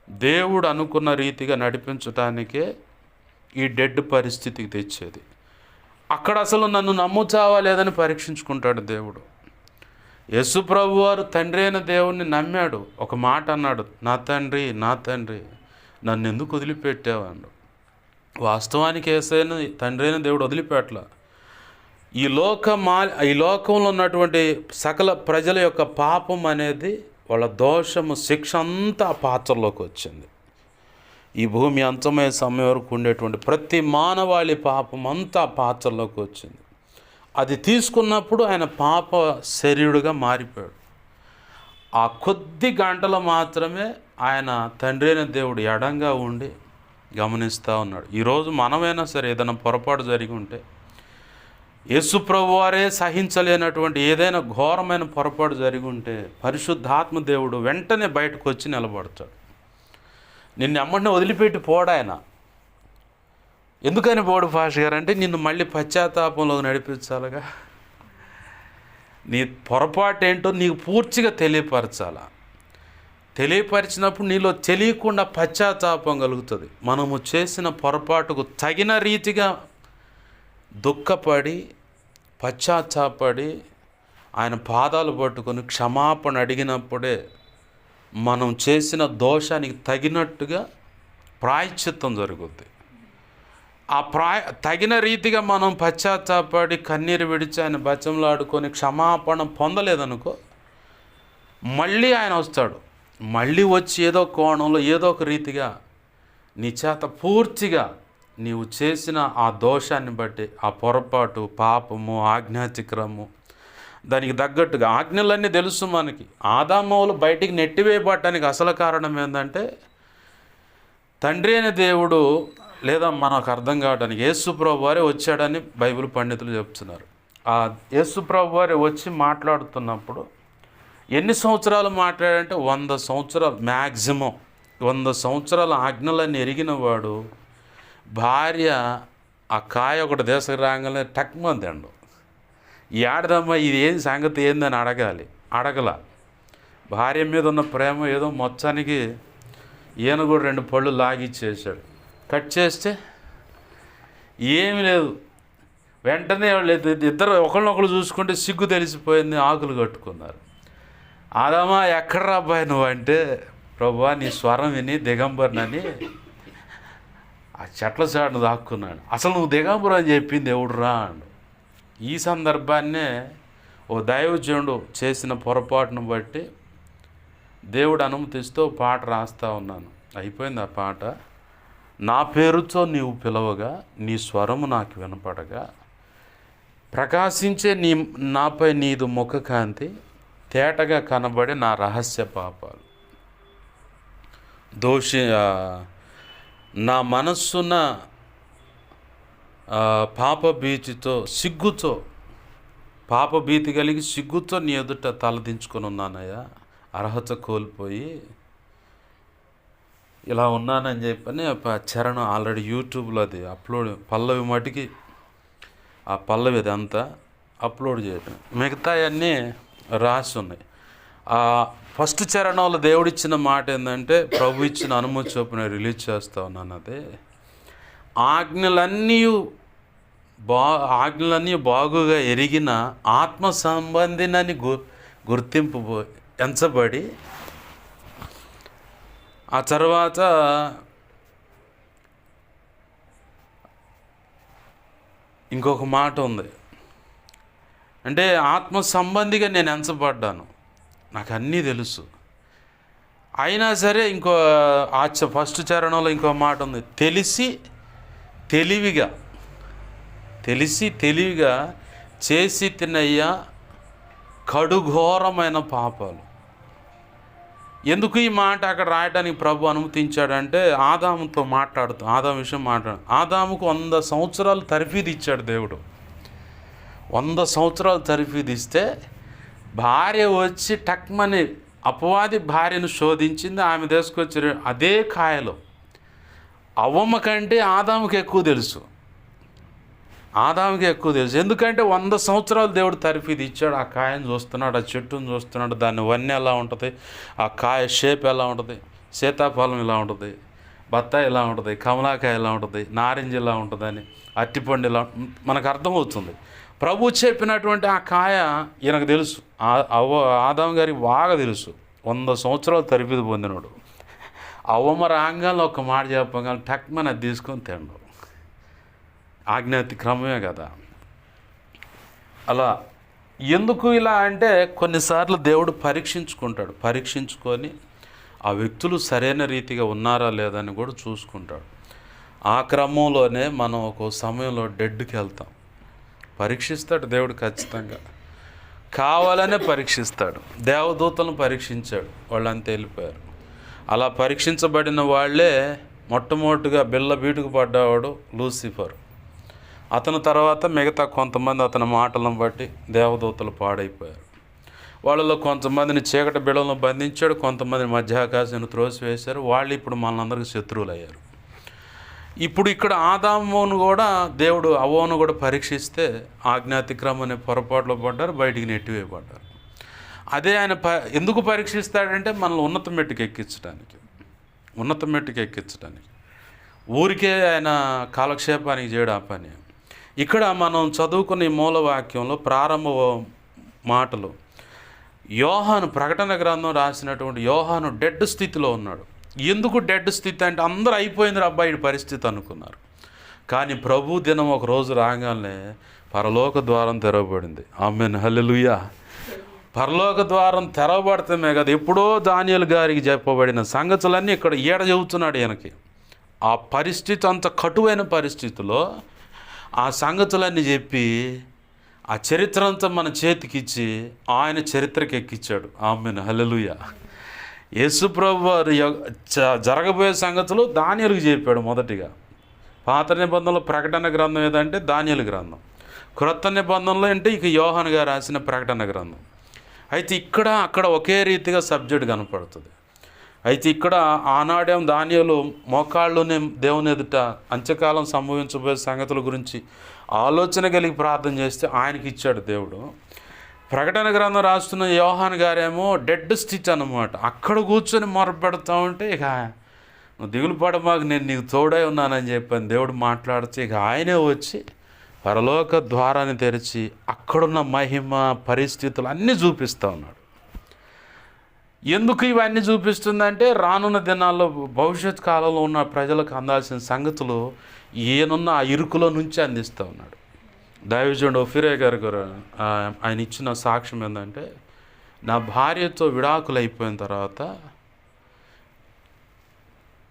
దేవుడు అనుకున్న రీతిగా నడిపించటానికే ఈ డెడ్ పరిస్థితికి తెచ్చేది. అక్కడ అసలు నన్ను నమ్ముతావా లేదని పరీక్షించుకుంటాడు దేవుడు. యేసు ప్రభు వారు తండ్రి అయిన దేవుణ్ణి నమ్మాడు. ఒక మాట అన్నాడు, నా తండ్రి నన్ను ఎందుకు వదిలిపెట్టావు అన్నాడు. వాస్తవానికి యేసయ్యను తండ్రి అయిన దేవుడు వదిలిపెట్టల. ఈ లోకంలో ఉన్నటువంటి సకల ప్రజల యొక్క పాపం అనేది, వాళ్ళ దోషము, శిక్ష అంతా ఆ పాత్రలోకి వచ్చింది. ఈ భూమి అంతమయ్యే సమయం వరకు ఉండేటువంటి ప్రతి మానవాళి పాపం అంతా పాత్రలోకి వచ్చింది. అది తీసుకున్నప్పుడు ఆయన పాప శరీరుడుగా మారిపోయాడు. ఆ కొద్ది గంటలు మాత్రమే ఆయన తండ్రి అయిన దేవుడు ఎడంగా ఉండి గమనిస్తూ ఉన్నాడు. ఈరోజు మనమైనా సరే ఏదైనా పొరపాటు జరిగి ఉంటే, యేసు ప్రభు వారే సహించలేనటువంటి ఏదైనా ఘోరమైన పొరపాటు జరిగి ఉంటే పరిశుద్ధాత్మ దేవుడు వెంటనే బయటకు వచ్చి నిలబడతాడు. నిన్ను ఎమ్మడిని వదిలిపెట్టి పోడాయన. ఎందుకని పోడు పాష గారు అంటే, నిన్ను మళ్ళీ పశ్చాత్తాపంలో నడిపించాలిగా. నీ పొరపాటు ఏంటో నీకు పూర్తిగా తెలియపరచాలా. తెలియపరిచినప్పుడు నీలో తెలియకుండా పశ్చాత్తాపం కలుగుతుంది. మనము చేసిన పొరపాటుకు తగిన రీతిగా దుఃఖపడి పశ్చాత్తాపడి ఆయన పాదాలు పట్టుకొని క్షమాపణ అడిగినప్పుడే మనం చేసిన దోషానికి తగినట్టుగా ప్రాయశ్చిత్తం జరుగుద్ది. ఆ తగిన రీతిగా మనం పశ్చాత్తాపడి కన్నీరు విడిచి ఆయన బచ్చంలాడుకొని క్షమాపణ పొందలేదనుకో, మళ్ళీ ఆయన వస్తాడు. మళ్ళీ వచ్చి ఏదో కోణంలో ఏదో ఒక రీతిగా నీ చేత పూర్తిగా నీవు చేసిన ఆ దోషాన్ని బట్టి, ఆ పొరపాటు, పాపము, ఆజ్ఞాతిక్రమము, దానికి తగ్గట్టుగా ఆజ్ఞలన్నీ తెలుసు మనకి. ఆదామవులు బయటికి నెట్టివేయబడటానికి అసలు కారణం ఏంటంటే, తండ్రి అయిన దేవుడు లేదా మనకు అర్థం కావడానికి యేసుప్రభు వారే వచ్చాడని బైబిల్ పండితులు చెప్తున్నారు. ఆ యేసుప్రభు వారే వచ్చి మాట్లాడుతున్నప్పుడు ఎన్ని సంవత్సరాలు మాట్లాడంటే 100 సంవత్సరాలు, మ్యాక్సిమం 100 సంవత్సరాల ఆజ్ఞలన్నీ ఎరిగిన వాడు భార్య ఆ కాయ ఒకటి దేశకు రాగానే టక్మంది అండు. ఏడదమ్మా ఇది ఏం సంగతి ఏందని అడగల. భార్య మీద ఉన్న ప్రేమ ఏదో మొత్తానికి ఈయన కూడా 2 పళ్ళు లాగిచ్చేసాడు. కట్ చేస్తే ఏమీ లేదు. వెంటనే వాళ్ళు ఇద్దరు ఒకరినొకరు చూసుకుంటే సిగ్గు తెలిసిపోయింది, ఆకులు కట్టుకున్నారు. ఆదామా ఎక్కడ రాబాయి నువ్వు అంటే, ప్రభువా నీ స్వరం విని దిగంబర్నని ఆ చెట్ల చాటును దాక్కున్నాడు. అసలు నువ్వు దిగంబరం అని చెప్పింది ఎవడు రా అండు. ఈ సందర్భాన్నే ఓ దైవజనుడు చేసిన పొరపాటును బట్టి దేవుడు అనుమతిస్తూ పాట రాస్తూ ఉన్నాను. అయిపోయింది ఆ పాట. నా పేరుతో నీవు పిలవగా నీ స్వరము నాకు వినపడగా, ప్రకాశించే నాపై నీదు ముఖకాంతి, తేటగా కనబడే నా రహస్య పాపాలు. నా మనస్సున పాపభీతి కలిగి సిగ్గుతో నీ ఎదుట తలదించుకొని ఉన్నానయ్యా. అర్హత కోల్పోయి ఇలా ఉన్నానని చెప్పని చరణం ఆల్రెడీ యూట్యూబ్లో అది అప్లోడ్, పల్లవి మటుకి ఆ పల్లవి అది అంతా అప్లోడ్ చేయటం, మిగతా అన్నీ రాసి ఉన్నాయి. ఆ ఫస్ట్ చరణంలో దేవుడిచ్చిన మాట ఏంటంటే, ప్రభు ఇచ్చిన అనుమతి చొప్పున రిలీజ్ చేస్తూ ఉన్నాను. అదే ఆజ్ఞలన్నీ బాగుగా ఎరిగిన ఆత్మ సంబంధినని గుర్తింపు ఎంచబడి, ఆ తర్వాత ఇంకొక మాట ఉంది. అంటే ఆత్మ సంబంధిగా నేను ఎంచబడ్డాను, నాకు అన్నీ తెలుసు. అయినా సరే ఇంకో ఫస్ట్ చరణంలో ఇంకో మాట ఉంది. తెలిసి తెలివిగా చేసి తినయ్యా కడుఘోరమైన పాపాలు. ఎందుకు ఈ మాట అక్కడ రాయడానికి ప్రభు అనుమతించాడంటే, ఆదాముతో ఆదాము విషయం ఆదాముకు 100 సంవత్సరాలు తర్ఫీదు ఇచ్చాడు దేవుడు. 100 సంవత్సరాలు తర్ఫీదు ఇస్తే భార్య వచ్చి టక్మని అపవాది భార్యను శోధించింది. ఆమె తీసుకొచ్చి అదే కాయలో అవ్వమ్మ కంటే ఆదాముకి ఎక్కువ తెలుసు. ఎందుకంటే 100 సంవత్సరాలు దేవుడు తర్ఫీదు ఇచ్చాడు. ఆ కాయను చూస్తున్నాడు, ఆ చెట్టును చూస్తున్నాడు, దాని వన్నె ఎలా ఉంటుంది, ఆ కాయ షేప్ ఎలా ఉంటుంది, సీతాఫలం ఇలా ఉంటుంది, బత్తాయి ఇలా ఉంటుంది, కమలాకాయ ఎలా ఉంటుంది, నారింజ ఇలా ఉంటుందని, అరటిపండు ఇలా మనకు అర్థమవుతుంది. ప్రభు చెప్పినటువంటి ఆ కాయ ఈయనకు తెలుసు. ఆదాము గారికి బాగా తెలుసు. 100 సంవత్సరాలు తర్ఫీదు పొందినాడు. అవ్వమ్మ రాగానే ఒక మాట చెప్పగానే టక్మని అది తీసుకొని తినడు. ఆజ్ఞాతిక్రమమే కదా. అలా ఎందుకు ఇలా అంటే, కొన్నిసార్లు దేవుడు పరీక్షించుకొని ఆ వ్యక్తులు సరైన రీతిగా ఉన్నారా లేదని కూడా చూసుకుంటాడు. ఆ క్రమంలోనే మనం ఒక సమయంలో డెడ్కి వెళ్తాం. పరీక్షిస్తాడు దేవుడు ఖచ్చితంగా. కావాలనే పరీక్షిస్తాడు. దేవదూతలను పరీక్షించాడు, వాళ్ళంతా వెళ్ళిపోయారు. అలా పరీక్షించబడిన వాళ్ళే మొట్టమొదటిగా బిళ్ళ బీటుకు పడ్డవాడు లూసిఫర్. అతని తర్వాత మిగతా కొంతమంది అతని మాటలను బట్టి దేవదూతలు పాడైపోయారు. వాళ్ళలో కొంతమందిని చీకటి బిళ్ళలను బంధించాడు, కొంతమందిని మధ్యాకాశాన్ని త్రోసివేశారు. వాళ్ళు ఇప్పుడు మనందరికీ శత్రువులు అయ్యారు. ఇప్పుడు ఇక్కడ ఆదామును కూడా దేవుడు అవ్వను కూడా పరీక్షిస్తే ఆజ్ఞాతిక్రమం అనే పొరపాట్లో పడ్డారు, బయటికి నెట్టివేయబడ్డారు. అదే ఆయన ఎందుకు పరీక్షిస్తాడంటే మనల్ని ఉన్నత మెట్టుకు ఎక్కించడానికి. ఊరికే ఆయన కాలక్షేపానికి చేయడం ఆ పని. ఇక్కడ మనం చదువుకున్న ఈ మూల వాక్యంలో ప్రారంభ మాటలు, యోహాను ప్రకటన గ్రంథం రాసినటువంటి యోహాను డెడ్ స్థితిలో ఉన్నాడు. ఎందుకు డెడ్ స్థితి అంటే అందరూ అయిపోయింది అబ్బాయి పరిస్థితి అనుకున్నారు. కానీ ప్రభు దినం ఒక రోజు రాగానే పరలోక ద్వారం తెరవబడింది. ఆమేన్, హల్లెలూయా. పరలోక ద్వారం తెరవబడతామే కదా, ఎప్పుడో దానియేలు గారికి చెప్పబడిన సంగతులన్నీ ఇక్కడ చెబుతున్నాడు ఈయనకి. ఆ పరిస్థితి అంత కటువైన పరిస్థితిలో ఆ సంగతులన్నీ చెప్పి ఆ చరిత్ర అంతా మన చేతికిచ్చి ఆయన చరిత్రకి ఎక్కించాడు. ఆమేన్, హల్లెలూయా. యేసు ప్రభు వారు జరగబోయే సంగతులు దానియేలుకు చెప్పాడు. మొదటిగా పాత నిబంధనలో ప్రకటన గ్రంథం ఏదంటే దానియేలు గ్రంథం, క్రొత్త నిబంధనలో అంటే ఇక యోహాను గారు రాసిన ప్రకటన గ్రంథం. అయితే ఇక్కడ అక్కడ ఒకే రీతిగా సబ్జెక్ట్ కనపడుతుంది. అయితే ఇక్కడ ఆనాడేం దానియేలు మోకాళ్ళునే దేవుని ఎదుట అంత్యకాలం సంభవించబోయే సంగతుల గురించి ఆలోచన కలిగి ప్రార్థన చేస్తే ఆయనకి ఇచ్చాడు దేవుడు. ప్రకటన గ్రంథం రాస్తున్న యోహాను గారేమో డెడ్ స్థితి అన్నమాట. అక్కడ కూర్చొని మొరపెడతా ఉంటే ఇక నువ్వు దిగులు పడమాకు, నేను నీకు తోడై ఉన్నానని చెప్పాను దేవుడు మాట్లాడితే ఇక ఆయనే వచ్చి పరలోక ద్వారాన్ని తెరిచి అక్కడున్న మహిమ పరిస్థితులు అన్నీ చూపిస్తూ ఉన్నాడు. ఎందుకు ఇవన్నీ చూపిస్తుందంటే రానున్న దినాల్లో భవిష్యత్ కాలంలో ఉన్న ప్రజలకు అందాల్సిన సంగతులు ఈయనున్న ఆ ఇరుకులో నుంచి అందిస్తూ ఉన్నాడు. దైవజనుడు ఒఫీరే గారు ఆయన ఇచ్చిన సాక్ష్యం ఏంటంటే, నా భార్యతో విడాకులు అయిపోయిన తర్వాత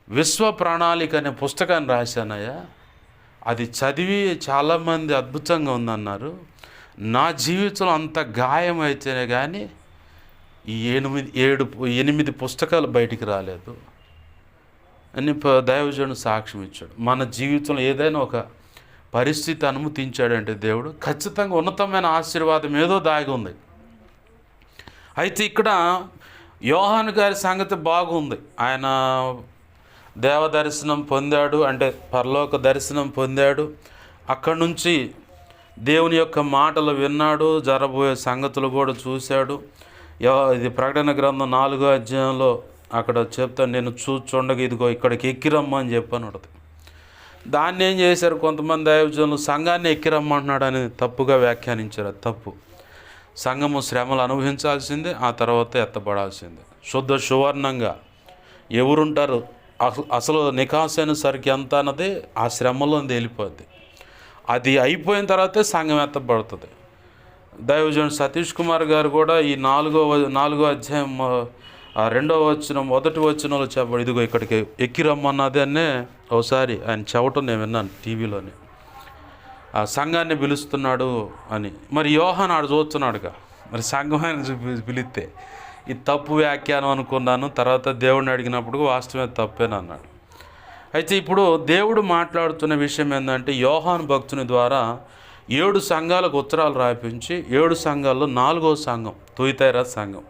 విశ్వ ప్రణాళిక అనే పుస్తకాన్ని రాశానయ్యా, అది చదివి చాలామంది అద్భుతంగా ఉందన్నారు. నా జీవితంలో అంత గాయం అయితేనే కానీ ఈ 8 పుస్తకాలు బయటికి రాలేదు అని దైవజనుడు సాక్ష్యం ఇచ్చాడు. మన జీవితంలో ఏదైనా ఒక పరిస్థితి అనుమతించాడంటే దేవుడు ఖచ్చితంగా ఉన్నతమైన ఆశీర్వాదం ఏదో దాగి ఉంది. అయితే ఇక్కడ యోహాను గారి సంగతి బాగుంది. ఆయన దేవ దర్శనం పొందాడు, అంటే పరలోక దర్శనం పొందాడు. అక్కడి నుంచి దేవుని యొక్క మాటలు విన్నాడు, జరబోయే సంగతులు కూడా చూశాడు. ఇది ప్రకటన గ్రంథం 4వ అధ్యాయంలో అక్కడ చెప్తాను, నేను చూచుండగా ఇదిగో ఇక్కడికి ఎక్కిరమ్మని చెప్పాను ఉంటుంది. దాన్ని ఏం చేశారు కొంతమంది దైవజనులు, సంఘాన్ని ఎక్కిరమ్మంటున్నాడని తప్పుగా వ్యాఖ్యానించారు. అది తప్పు. సంఘము శ్రమలు అనుభవించాల్సిందే, ఆ తర్వాత ఎత్తబడాల్సిందే. శుద్ధ సువర్ణంగా ఎవరుంటారు, అసలు నికాసైన సరికి ఎంత అన్నది ఆ శ్రమలో తేలిపోద్ది. అది అయిపోయిన తర్వాతే సంఘం ఎత్తబడుతుంది. దైవజనుడు సతీష్ కుమార్ గారు కూడా ఈ 4వ అధ్యాయం 2వ వచనం 1వ వచనంలో చెప్పాడు, ఇదిగో ఇక్కడికి ఎక్కిరమ్మన్నది అనే ఒకసారి ఆయన చెప్పటం నేను విన్నాను టీవీలోనే. ఆ సంఘాన్ని పిలుస్తున్నాడు అని. మరి యోహాను ఆడు చూస్తున్నాడుగా, మరి సంఘం ఆయన పిలిస్తే ఇది తప్పు వ్యాఖ్యానం అనుకున్నాను. తర్వాత దేవుడిని అడిగినప్పుడు వాస్తవమే తప్పేనన్నాడు. అయితే ఇప్పుడు దేవుడు మాట్లాడుతున్న విషయం ఏంటంటే, యోహాను భక్తుని ద్వారా 7 సంఘాలకు ఉత్తరాలు రాయించి 7 సంఘాల్లో 4వ సంఘం తుయితైరా సంఘం.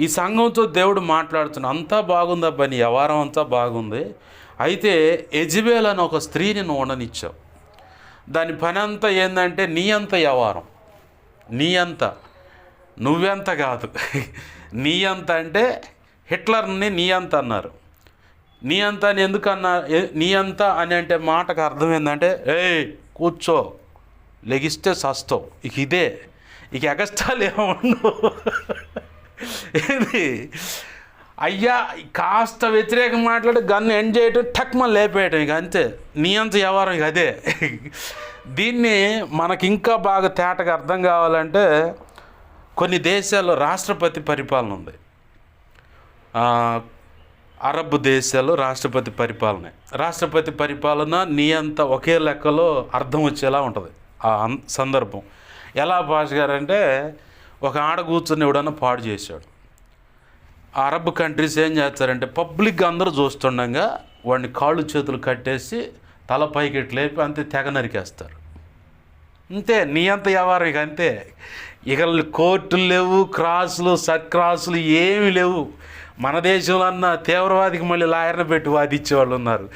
ఈ సంఘంతో దేవుడు మాట్లాడుతున్న అంతా బాగుందా పని, వ్యవహారం అంతా బాగుంది. అయితే యెజబెల్ అని ఒక స్త్రీని నువ్వు ఉండనిచ్చావు. దాని పని అంతా ఏంటంటే నీ అంత వ్యవహారం, నీ అంత, నువ్వెంత కాదు, నీ అంత. అంటే హిట్లర్ని నీ అంత అన్నారు. నీ అంత అని ఎందుకు అన్నారు? నీ అంత అని అంటే మాటకు అర్థం ఏంటంటే, ఏయ్ కూర్చో, లెగిస్తే సస్తావు, ఇక ఇదే, ఇక ఎగస్టాలు ఏమన్నా ఏది అయ్యా కాస్త వ్యతిరేకం మాట్లాడి గన్ను ఎండ్ చేయటం, టక్మని లేపేయటం, ఇక అంతే. నీ అంత వ్యవహారం ఇక అదే. దీన్ని మనకి ఇంకా బాగా తేటగా అర్థం కావాలంటే కొన్ని దేశాల్లో రాష్ట్రపతి పరిపాలన ఉంది. అరబ్ దేశాల్లో రాష్ట్రపతి పరిపాలన నీ అంత ఒకే లెక్కలో అర్థం వచ్చేలా ఉంటుంది ఆ సందర్భం. ఎలా భాష గారంటే, ఒక ఆడ కూర్చుని ఎవడన్నా పాడు చేశాడు. అరబ్ కంట్రీస్ ఏం చేస్తారంటే పబ్లిక్గా అందరూ చూస్తుండగా వాడిని కాళ్ళు చేతులు కట్టేసి తల పైకి లేపి అంతే తెగ నరికేస్తారు. అంతే నియంత వ్యవహారం. ఇక అంతే. ఇక కోర్టులు లేవు, క్రాసులు సక్రాసులు ఏమీ లేవు. మన దేశంలో అన్న తీవ్రవాదికి మళ్ళీ లాయర్ని పెట్టి వాదిచ్చేవాళ్ళు ఉన్నారు.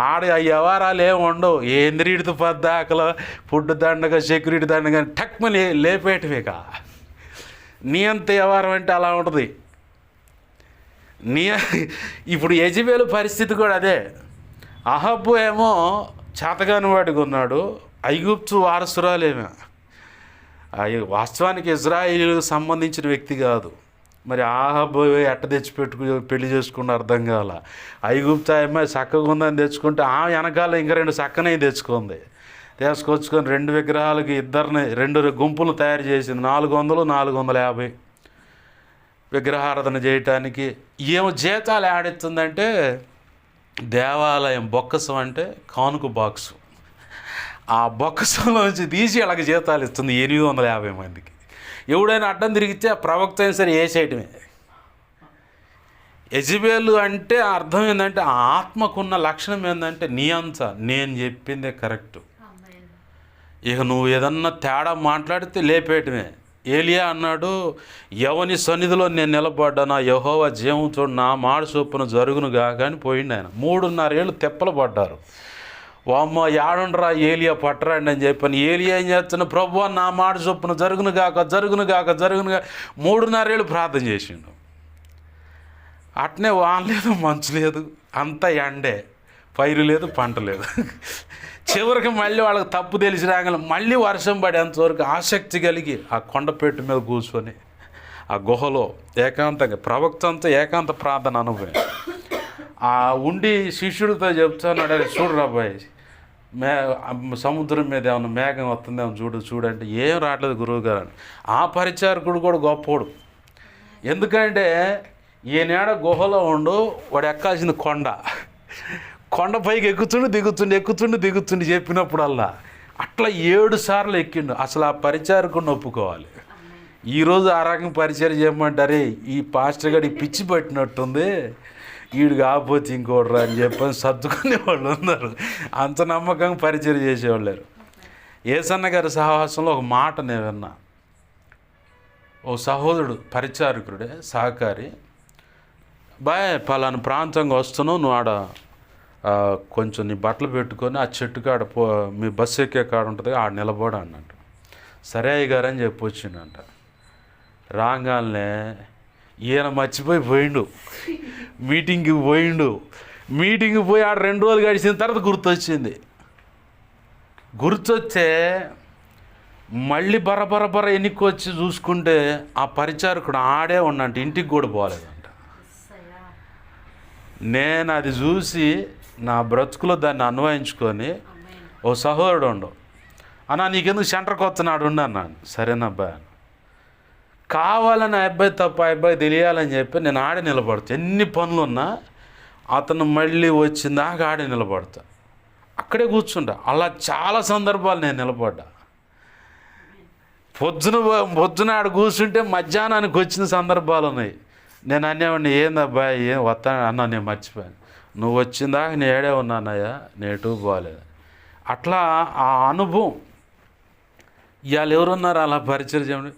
ఆడ ఆ వ్యవహారాలు ఏమి ఉండవు. ఏంద్రీడితో పద్దాకల ఫుడ్ దండగా సెక్యూరిటీ దండగా టక్మని లేపేయటమేక. నియంత వ్యవహారం అంటే అలా ఉంటుంది. ఇప్పుడు యెజబెలు పరిస్థితి కూడా అదే. అహబు ఏమో చేతగాని వాడిగా ఉన్నాడు, ఐగుప్తు వారసురాలేమే. వాస్తవానికి ఇజ్రాయిలీలకు సంబంధించిన వ్యక్తి కాదు. మరి అహబు ఎట్ట పెళ్లి చేసుకుంటే అర్థం కాల. ఐగుప్తు అమ్మాయి చక్కగా ఉందని తెచ్చుకుంటే ఆమె వెనకాల ఇంకా 2 చక్కనవి తెచ్చుకుంది. తీసుకొచ్చుకొని 2 విగ్రహాలకి ఇద్దరిని 2 గుంపులు తయారు చేసింది. 400, 450 విగ్రహారాధన చేయటానికి. ఏమో జీతాలు ఆడిస్తుందంటే దేవాలయం బొక్కసం అంటే కానుక బాక్సు. ఆ బొక్కసంలోంచి తీసి అలాగ జీతాలు ఇస్తుంది 850 మందికి. ఎవడైనా అడ్డం తిరిగితే ఆ ప్రవక్త అయినా సరే వేసేయటమే. యెజబెలు అంటే అర్థం ఏంటంటే ఆత్మకున్న లక్షణం ఏంటంటే నియంత, నేను చెప్పిందే కరెక్టు. ఇక నువ్వు ఏదన్నా తేడా మాట్లాడితే లేపేయటమే. ఏలియా అన్నాడు, ఎవని సన్నిధిలో నేను నిలబడ్డానా యెహోవా జీవంతో నా మాట చొప్పున జరుగునుగా కానీ పోయిండు ఆయన. 3.5 ఏళ్ళు తెప్పలు పడ్డారు. వామ్మ యాడుండ్రా ఏలియా పట్టరండి అని చెప్పాను. ఏలియా ఏం చేస్తున్నా, ప్రభువా నా మాట చొప్పున జరుగునుగాక 3.5 ఏళ్ళు ప్రార్థన చేసిండు. అట్నే వాన లేదు, మంచు లేదు, అంతా ఎండే, పైరు లేదు, పంట లేదు. చివరికి మళ్ళీ వాళ్ళకి తప్పు తెలిసి రాగల మళ్ళీ వర్షం పడేంతవరకు ఆసక్తి కలిగి ఆ కొండపేట మీద కూర్చొని ఆ గుహలో ఏకాంతంగా ప్రవక్తంతో ఏకాంత ప్రార్థన అనుభవం. ఆ ఉండి శిష్యుడితో చెప్తున్నాడు, అరే చూడు రాబాయ్, సముద్రం మీద ఏమన్నా మేఘం వస్తుందేమో చూడంటే ఏం రావట్లేదు గురువుగారు అని. ఆ పరిచారకుడు కూడా గొప్పోడు. ఎందుకంటే ఈనాడ గుహలో ఉండు, వాడు ఎక్కాల్సిన కొండపైకి ఎక్కుతుండి చెప్పినప్పుడల్లా అట్లా 7 సార్లు ఎక్కిండు. అసలు ఆ పరిచారకుడిని ఒప్పుకోవాలి. ఈరోజు ఆ రకం పరిచయం చేయమంటారే, ఈ పాస్టర్ గారికి పిచ్చి పట్టినట్టుంది, వీడు కాకపోతే ఇంకోటి అని చెప్పని సర్దుకునే వాళ్ళు ఉన్నారు. అంత నమ్మకంగా పరిచయం చేసేవాళ్ళు లేరు. యేసన్న గారి సహవాసంలో ఒక మాట నేను విన్నా. ఓ సహోదరుడు పరిచారకుడే సహకారి, బాయ్ పలానా ప్రాంతంగా వస్తున్నావు, నువ్వు ఆడ కొంచెం నీ బట్టలు పెట్టుకొని ఆ చెట్టు కాడ మీ బస్సు ఎక్కే కాడ ఉంటుంది ఆడ నిలబడు అన్నట్టు. సరే అయ్య గారు అని చెప్పి వచ్చిందంట. రాగానే ఈయన మర్చిపోయి పోయిండు, మీటింగ్కి పోయి ఆడ 2 రోజులు గడిచిన తర్వాత గుర్తొచ్చే మళ్ళీ బరబర ఎన్నికొచ్చి చూసుకుంటే ఆ పరిచారకుడు ఆడే ఉన్నంట, ఇంటికి కూడా పోలేదంట. నేను అది చూసి నా బ్రతుకులో దాన్ని అన్వయించుకొని, ఓ సహోదరుడు ఉండు అన్నా, నీకెందుకు సెంటర్కి వస్తున్నాడు ఉండు అన్నాను. సరేనబ్బా, కావాలని అబ్బాయి తప్ప అబ్బాయి తెలియాలని చెప్పి నేను ఆడే నిలబడతా. ఎన్ని పనులున్నా అతను మళ్ళీ వచ్చిందాక ఆడే నిలబడతా, అక్కడే కూర్చుంటా. అలా చాలా సందర్భాలు నేను నిలబడ్డా. పొద్దున ఆడ కూర్చుంటే మధ్యాహ్నానికి వచ్చిన సందర్భాలు ఉన్నాయి. నేను అనేవాడిని, ఏందబ్బాయి ఏం వస్తాను అన్నా, నేను మర్చిపోయాను, నువ్వు వచ్చిందాక నేను ఏడే ఉన్నానయ్యా, నేటు పోలేదు. అట్లా ఆ అనుభవం. ఇవాళ ఎవరున్నారు అలా పరిచయం చేయండి.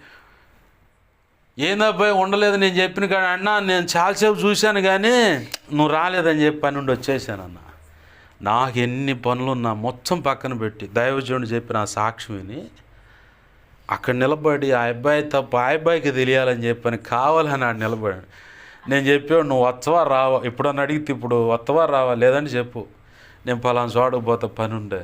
ఏందబ్బాయి ఉండలేదు నేను చెప్పిన కానీ అన్నా, నేను చాలాసేపు చూశాను కానీ నువ్వు రాలేదని చెప్పి పని నుండి వచ్చేసానన్నా. నాకు ఎన్ని పనులున్నా మొత్తం పక్కన పెట్టి దైవజనుడు చెప్పిన ఆ సాక్షిని అక్కడ నిలబడి ఆ అబ్బాయి తప్ప ఆ అబ్బాయికి తెలియాలని చెప్పని కావాలని ఆడు నిలబడాడు. నేను చెప్పాడు, నువ్వు వత్తవా రావా, ఇప్పుడన్నా అడిగితే ఇప్పుడు వత్తవా రావా, లేదంటే చెప్పు, నేను పలానా చోటుకు పోతే పని ఉండే,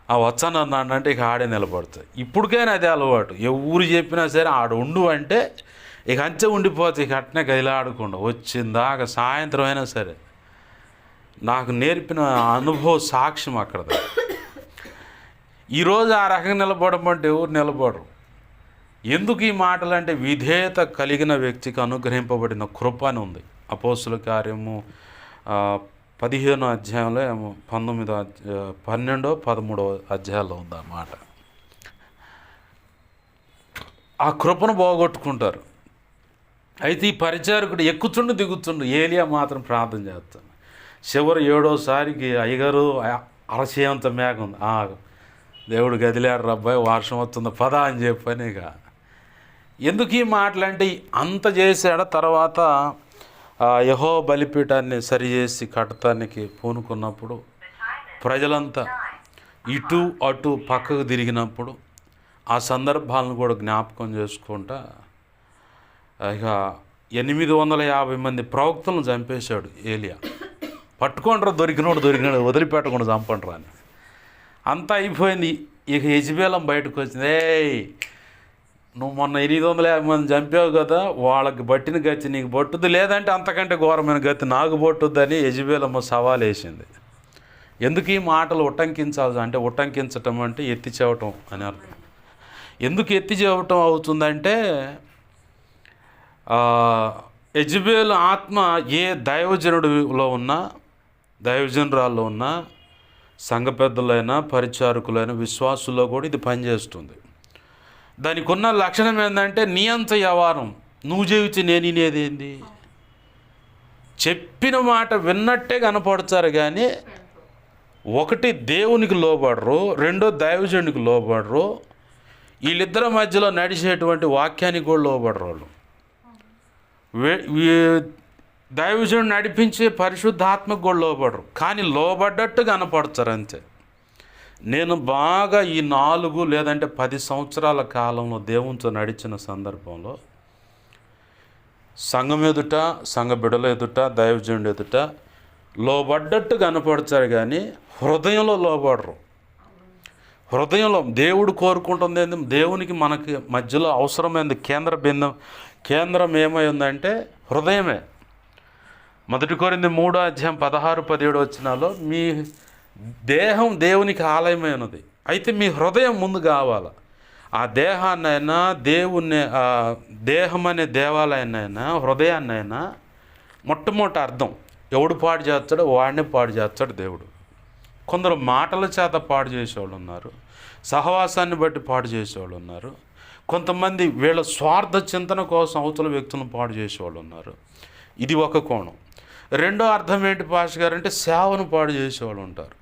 ఆ వచ్చానన్నా అంటే ఇక ఆడే నిలబడుతుంది. ఇప్పటికైనా అదే అలవాటు. ఎవరు చెప్పినా సరే ఆడు ఉండు అంటే ఇక అంతే ఉండిపోతే, ఇక అట్నే గదిలా ఆడకుండా వచ్చిందాక సాయంత్రం అయినా సరే. నాకు నేర్పిన అనుభవ సాక్ష్యం అక్కడది. ఈరోజు ఆ రకంగా నిలబడమంటే ఎవరు నిలబడరు. ఎందుకు ఈ మాటలు అంటే, విధేయత కలిగిన వ్యక్తికి అనుగ్రహింపబడిన కృప అని ఉంది. అపోస్తుల కార్యము 15వ అధ్యాయంలో 12, 13 అధ్యాయాల్లో ఉంది ఆ మాట. ఆ కృపను పోగొట్టుకుంటారు. అయితే ఈ పరిచారకుడు ఎక్కుచుండు దిగుచుండు, ఏలియా మాత్రం ప్రార్థన చేస్తాను. చివరి 7వసారికి అయ్యగారు అరచేయంత మేఘం ఉంది, దేవుడు గదిలేడు రబ్బాయి వర్షం వస్తుంది పదా అని చెప్పని. ఇక ఎందుకు ఈ మాటలంటే అంత చేశాడ. తర్వాత యెహోవా బలిపీఠాన్ని సరిచేసి కట్టడానికి పూనుకున్నప్పుడు ప్రజలంతా ఇటు అటు పక్కకు తిరిగినప్పుడు ఆ సందర్భాలను కూడా జ్ఞాపకం చేసుకుంటా ఇక 850 మంది ప్రవక్తలను చంపేశాడు ఏలియా. పట్టుకుంటారు, దొరికినాడు వదిలిపెట్టకుండా చంపంటారు అని. అంతా అయిపోయింది. ఇక యెజబెలం బయటకు వచ్చింది. నువ్వు మొన్న 850 మంది చంపావు కదా, వాళ్ళకి బట్టిన గతి నీకు పట్టుద్ది, లేదంటే అంతకంటే ఘోరమైన గతి నాకు పట్టుద్దని యెజబెలమ్మ సవాల్ వేసింది. ఎందుకు ఈ మాటలు ఉటంకించాల్సి అంటే, ఉటంకించటం అంటే ఎత్తి చెవటం అని అర్థం. ఎందుకు ఎత్తి చెవటం అవుతుందంటే, యెజబెలు ఆత్మ ఏ దైవజనుడిలో ఉన్నా, దైవజనురాల్లో ఉన్నా, సంఘ పెద్దలైనా పరిచారకులైన విశ్వాసుల్లో కూడా ఇది పనిచేస్తుంది. దానికి ఉన్న లక్షణం ఏంటంటే, నీ అంత వ్యవహారం నువ్వు జీవించి నేను వినేదేంది, చెప్పిన మాట విన్నట్టే కనపడతారు కానీ ఒకటి దేవునికి లోబడరు, రెండో దైవజనునికి లోబడరు, వీళ్ళిద్దరి మధ్యలో నడిచేటువంటి వాక్యానికి కూడా లోబడరు. వాళ్ళు దైవజనుడు నడిపించే పరిశుద్ధాత్మకు కూడా లోబడరు, కానీ లోబడ్డట్టు కనపడతారు అంతే. నేను బాగా ఈ 4 లేదంటే 10 సంవత్సరాల కాలంలో దేవునితో నడిచిన సందర్భంలో సంఘం ఎదుట, సంఘ బిడల ఎదుట, దైవజనుడు ఎదుట లోబడ్డట్టు కనపడతారు కానీ హృదయంలో లోబడరు. హృదయంలో దేవుడు కోరుకుంటుంది ఏంది, దేవునికి మనకి మధ్యలో అవసరమైంది కేంద్రం ఏమై ఉందంటే హృదయమే. 1 కొరింథీ 3:16-17 వచనాల్లో మీ దేహం దేవునికి ఆలయమై ఉన్నది, అయితే మీ హృదయం ముందు కావాలి. ఆ దేహాన్నైనా దేహం అనే దేవాలయాన్నైనా హృదయాన్నైనా మొట్టమొదటి అర్థం ఎవడు పాడు చేస్తాడో వాడినే పాడు చేస్తాడు దేవుడు. కొందరు మాటల చేత పాడు చేసేవాళ్ళు ఉన్నారు, సహవాసాన్ని బట్టి పాడు చేసేవాళ్ళు ఉన్నారు, కొంతమంది వీళ్ళ స్వార్థ చింతన కోసం అవతల వ్యక్తులను పాడు చేసేవాళ్ళు ఉన్నారు. ఇది ఒక కోణం. రెండో అర్థం ఏంటి పాస్టర్ గారు అంటే, సేవను పాడు చేసేవాళ్ళు ఉంటారు.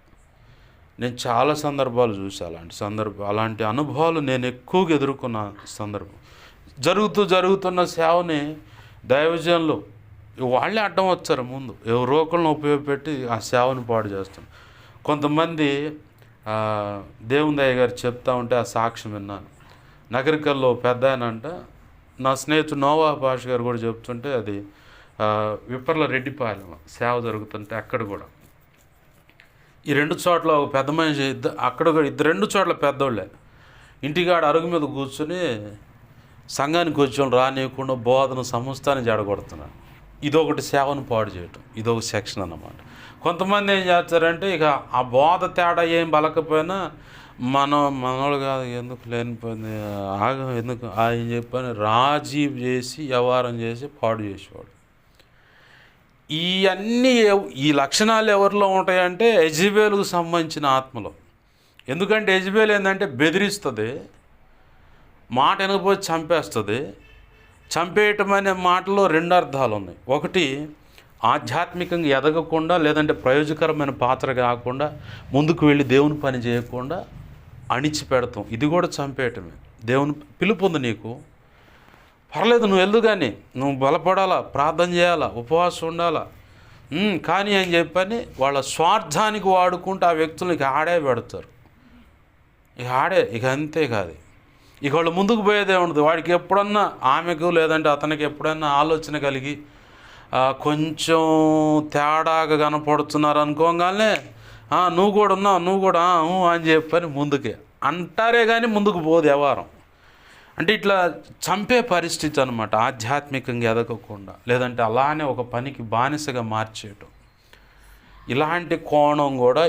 నేను చాలా సందర్భాలు చూసాను, అలాంటి అనుభవాలు నేను ఎక్కువగా ఎదుర్కొన్న సందర్భం. జరుగుతున్న సేవని దైవజనులు వాళ్ళే అడ్డం వచ్చారు ముందు, ఎవరో ఒకళ్ళని ఉపయోగపెట్టి ఆ సేవను పాడు చేస్తాను. కొంతమంది దేవుని దయ్య గారు చెప్తా ఉంటే ఆ సాక్ష్యం విన్నాను. నగరికల్లో పెద్ద ఆయనంట, నా స్నేహితుడు నోవా పాష గారు కూడా చెప్తుంటే, అది విప్పర్ల రెడ్డిపాలెం సేవ జరుగుతుంటే అక్కడ కూడా ఈ 2 చోట్ల ఒక పెద్ద మనిషి అక్కడ కూడా 2 చోట్ల పెద్దోళ్ళే ఇంటికాడ అరుగు మీద కూర్చొని సంఘానికి వచ్చి రానియకుండా బోధన సంస్థాన్ని జడగొడుతున్నాను. ఇదొకటి సేవను పాడు చేయటం, ఇదొక సెక్షన్ అన్నమాట. కొంతమంది ఏం చేస్తారంటే, ఇక ఆ బోధ తేడా ఏం బలకపోయినా మనోళ్ళు కాదు, ఎందుకు లేనిపోయింది ఎందుకు ఆయన చెప్పని రాజీ చేసి వ్యవహారం చేసి పాడు చేసేవాడు. ఈ లక్షణాలు ఎవరిలో ఉంటాయంటే యెజబెలుకు సంబంధించిన ఆత్మలో. ఎందుకంటే యెజబెలు ఏంటంటే బెదిరిస్తుంది, మాట వినకపోతే చంపేస్తుంది. చంపేయటం అనే మాటలో 2 అర్థాలు ఉన్నాయి. ఒకటి, ఆధ్యాత్మికంగా ఎదగకుండా లేదంటే ప్రయోజకరమైన పాత్ర కాకుండా ముందుకు వెళ్ళి దేవుని పని చేయకుండా అణిచిపెడతాం, ఇది కూడా చంపేయటమే. దేవుని పిలుపు ఉంది నీకు, పర్లేదు నువ్వు వెళ్ళు, కానీ నువ్వు బలపడాలా, ప్రార్థన చేయాలా, ఉపవాసం ఉండాలా, కానీ అని చెప్పని వాళ్ళ స్వార్థానికి వాడుకుంటూ ఆ వ్యక్తులకి ఆడే పెడతారు. ఇక అంతే కాదు. ఇక వాళ్ళు ముందుకు పోయేదే ఉండదు. వాడికి ఎప్పుడన్నా ఆమెకు లేదంటే అతనికి ఎప్పుడన్నా ఆలోచన కలిగి కొంచెం తేడాగా కనపడుతున్నారు అనుకోగానే, నువ్వు కూడా ఉన్నావు, నువ్వు కూడా అని చెప్పని ముందుకే అంటారే కానీ ముందుకు పోదు వ్యవహారం. అంటే ఇట్లా చంపే పరిస్థితి అనమాట, ఆధ్యాత్మికంగా ఎదగకుండా లేదంటే అలానే ఒక పనికి బానిసగా మార్చేయటం. ఇలాంటి కోణం కూడా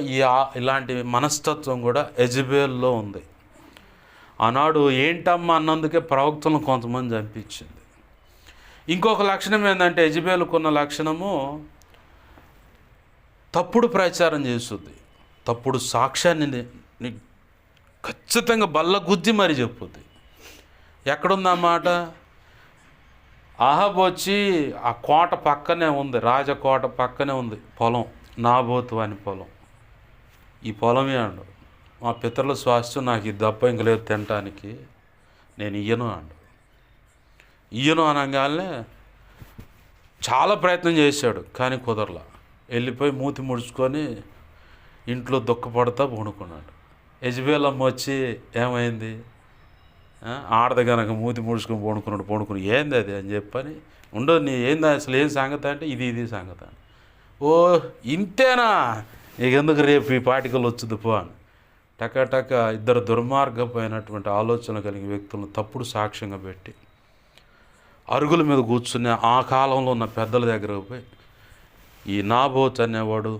ఇలాంటి మనస్తత్వం కూడా యెజబెల్లో ఉంది. ఆనాడు ఏంటమ్మా అన్నందుకే ప్రవక్తలను కొంతమంది చంపించింది. ఇంకొక లక్షణం ఏంటంటే యెజబెలుకున్న లక్షణము తప్పుడు ప్రచారం చేస్తుంది, తప్పుడు సాక్ష్యాన్ని ఖచ్చితంగా బల్ల గుద్ది మరి చెప్పుద్ది. ఎక్కడుంది ఆ మాట? అహాబు వచ్చి ఆ కోట పక్కనే ఉంది, రాజకోట పక్కనే ఉంది పొలం, నాబోతు అని పొలం. ఈ పొలమే అండు, మా పితరుల స్వాస్థ్యం, నాకు ఇది తప్ప ఇంక లేదు తినటానికి, నేను ఇయ్యను అండు. ఇయ్యను అనగానే చాలా ప్రయత్నం చేశాడు, కానీ కుదరలా. వెళ్ళిపోయి మూతి ముడుచుకొని ఇంట్లో దుఃఖపడతా పడుకున్నాడు. యెజబెలమ్మ వచ్చి ఏమైంది, ఆడద కనుక మూతి ముడుచుకొని పడుకుని ఏంది అది అని చెప్పని, ఉండదు నీ ఏంది అసలు ఏం సంగతి అంటే, ఇది సంగతి అని. ఓ ఇంతేనా, నీకెందుకు రేపు ఈ పాటికలు వచ్చుద్ది పో అని టక ఇద్దరు దుర్మార్గపోయినటువంటి ఆలోచన కలిగిన వ్యక్తులను తప్పుడు సాక్ష్యంగా పెట్టి అరుగుల మీద కూర్చుని ఆ కాలంలో ఉన్న పెద్దల దగ్గరకు పోయి, ఈ నాబోతు అనేవాడు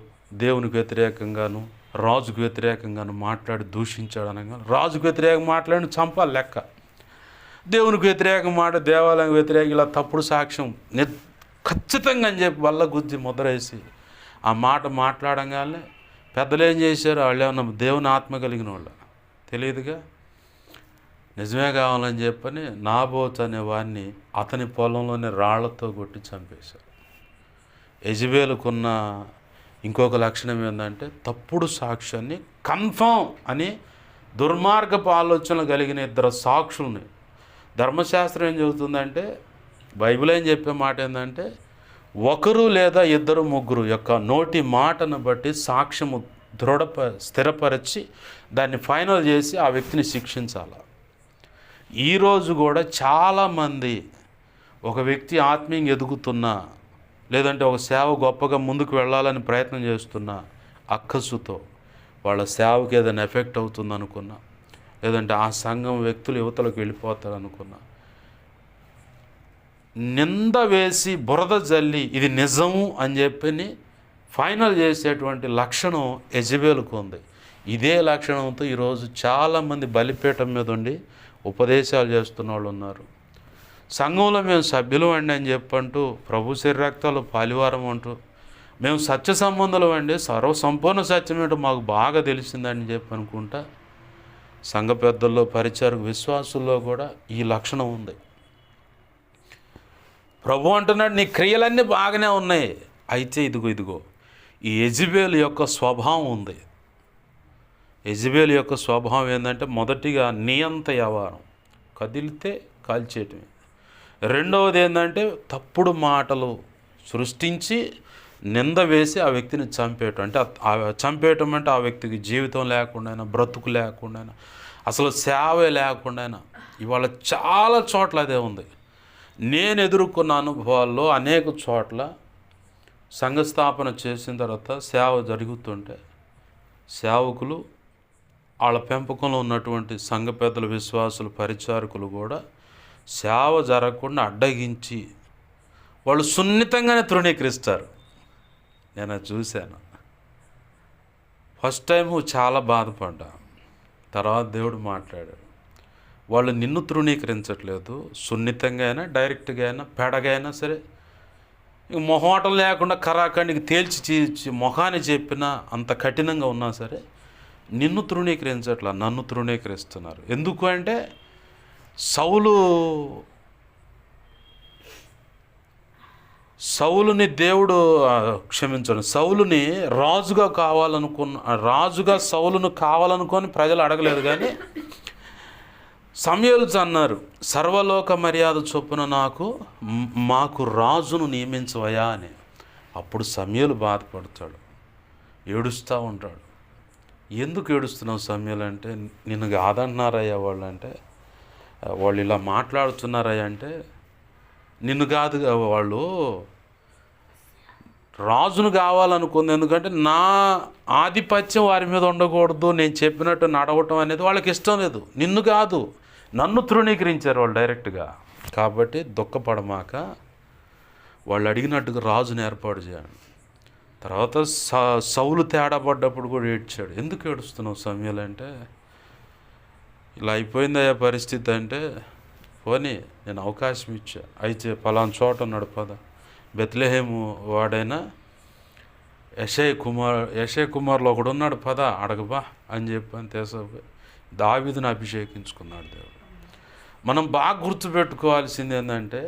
దేవునికి వ్యతిరేకంగాను రాజుకు వ్యతిరేకంగాను మాట్లాడి దూషించాడు అనగా, రాజుకు వ్యతిరేకంగా మాట్లాడి చంపాలి లెక్క, దేవునికి వ్యతిరేకంగా దేవాలయం వ్యతిరేకంగా ఇలా తప్పుడు సాక్ష్యం ఖచ్చితంగా అని చెప్పి వల్ల గుద్ది ముద్రేసి ఆ మాట మాట్లాడంగానే పెద్దలు ఏం చేశారు, వాళ్ళు ఏమన్నా దేవుని ఆత్మ కలిగిన వాళ్ళు తెలియదుగా, నిజమే కావాలని చెప్పని నాబోతు అనే వాడిని అతని పొలంలోనే రాళ్లతో కొట్టి చంపేశారు. యెజబెలుకున్న ఇంకొక లక్షణం ఏంటంటే తప్పుడు సాక్ష్యాన్ని కన్ఫర్మ్ అని దుర్మార్గపు ఆలోచనలు కలిగిన ఇద్దరు సాక్షుల్ని, ధర్మశాస్త్రం ఏం చెబుతుందంటే, బైబిల్ ఏం చెప్పే మాట ఏంటంటే, ఒకరు లేదా ఇద్దరు ముగ్గురు యొక్క నోటి మాటను బట్టి సాక్ష్యము స్థిరపరిచి దాన్ని ఫైనల్ చేసి ఆ వ్యక్తిని శిక్షించాలి. ఈరోజు కూడా చాలామంది ఒక వ్యక్తి ఆత్మీయంగా ఎదుగుతున్నా, లేదంటే ఒక సేవ గొప్పగా ముందుకు వెళ్ళాలని ప్రయత్నం చేస్తున్నా అక్కసుతో వాళ్ళ సేవకి ఏదైనా ఎఫెక్ట్ అవుతుంది అనుకున్నా, లేదంటే ఆ సంఘం వ్యక్తులు యువతలకు వెళ్ళిపోతారు అనుకున్నా, నింద వేసి బురద జల్లి ఇది నిజము అని చెప్పి ఫైనల్ చేసేటువంటి లక్షణం యెజబెలుకు ఉంది. ఇదే లక్షణంతో ఈరోజు చాలామంది బలిపీఠం మీద ఉండి ఉపదేశాలు చేస్తున్న వాళ్ళు ఉన్నారు. సంఘంలో మేము సభ్యులు అండి అని చెప్పంటూ, ప్రభు శరీరక్తాలు పాలివారం అంటూ, మేము సత్య సంబంధాలు అండి, సర్వసంపూర్ణ సత్యం ఏంటో మాకు బాగా తెలిసిందని చెప్పి అనుకుంటా సంఘ పెద్దల్లో పరిచారక విశ్వాసుల్లో కూడా ఈ లక్షణం ఉంది. ప్రభు అంటున్నాడు నీ క్రియలన్నీ బాగానే ఉన్నాయి, అయితే ఇదిగో ఈ యెజబెలు యొక్క స్వభావం ఉంది. యెజబెలు యొక్క స్వభావం ఏంటంటే, మొదటిగా నియంత వ్యవహారం, కదిలితే కాల్చేయటమే. రెండవది ఏంటంటే తప్పుడు మాటలు సృష్టించి నింద వేసి ఆ వ్యక్తిని చంపేయటం. అంటే చంపేయటం అంటే ఆ వ్యక్తికి జీవితం లేకుండా, బ్రతుకు లేకుండా, అసలు సేవే లేకుండా. ఇవాళ చాలా చోట్ల అదే ఉంది. నేను ఎదుర్కొన్న అనుభవాల్లో అనేక చోట్ల సంఘస్థాపన చేసిన తర్వాత సేవ జరుగుతుంటే సేవకులు వాళ్ళ పెంపకంలో ఉన్నటువంటి సంఘ పెద్దల విశ్వాసులు పరిచారకులు కూడా సేవ జరగకుండా అడ్డగించి వాళ్ళు సున్నితంగానే తృణీకరిస్తారు. నేను అది చూశాను. ఫస్ట్ టైము చాలా బాధపడ్డా, తర్వాత దేవుడు మాట్లాడాడు. వాళ్ళు నిన్ను తృణీకరించట్లేదు, సున్నితంగా అయినా డైరెక్ట్గా అయినా పెడగా అయినా సరే, మొహమాటం లేకుండా కరాఖండికి తేల్చి మొహాన్ని చెప్పినా అంత కఠినంగా ఉన్నా సరే నిన్ను తృణీకరించట్లా, నన్ను తృణీకరిస్తున్నారు. ఎందుకు అంటే సౌలుని దేవుడు క్షమించండి, సౌలుని రాజుగా సౌలును కావాలనుకొని ప్రజలు అడగలేదు. కానీ సమూయేలు అన్నారు, సర్వలోక మర్యాద చొప్పున మాకు రాజును నియమించవయా అని. అప్పుడు సమూయేలు బాధపడతాడు, ఏడుస్తూ ఉంటాడు. ఎందుకు ఏడుస్తున్నావు సమూయేలు అంటే, నిన్ను కాదన్నారయ్యా వాళ్ళు, అంటే వాళ్ళు ఇలా మాట్లాడుతున్నారయ్యా అంటే, నిన్ను కాదు వాళ్ళు రాజును కావాలనుకుంది. ఎందుకంటే నా ఆధిపత్యం వారి మీద ఉండకూడదు, నేను చెప్పినట్టు నడవటం అనేది వాళ్ళకి ఇష్టం లేదు. నిన్ను కాదు, నన్ను తృణీకరించారు వాళ్ళు డైరెక్ట్గా. కాబట్టి దుఃఖపడమాక వాళ్ళు అడిగినట్టుగా రాజుని ఏర్పాటు చేయాలి. తర్వాత సౌలు తేడా పడ్డప్పుడు కూడా ఏడ్చాడు. ఎందుకు ఏడుస్తున్నావు సమూయేలు అంటే, ఇలా అయిపోయిందయ్యా పరిస్థితి అంటే, పోనీ నేను అవకాశం ఇచ్చా, అయితే పలానా చోట ఉన్నాడు పద, బెత్లెహేము వాడైనా యెషయ కుమార్లో ఒకడు ఉన్నాడు పద అడగబా అని చెప్పని తీసుకుపోయి దావీదుని అభిషేకించుకున్నాడు దేవుడు. మనం బాగా గుర్తుపెట్టుకోవాల్సింది ఏంటంటే,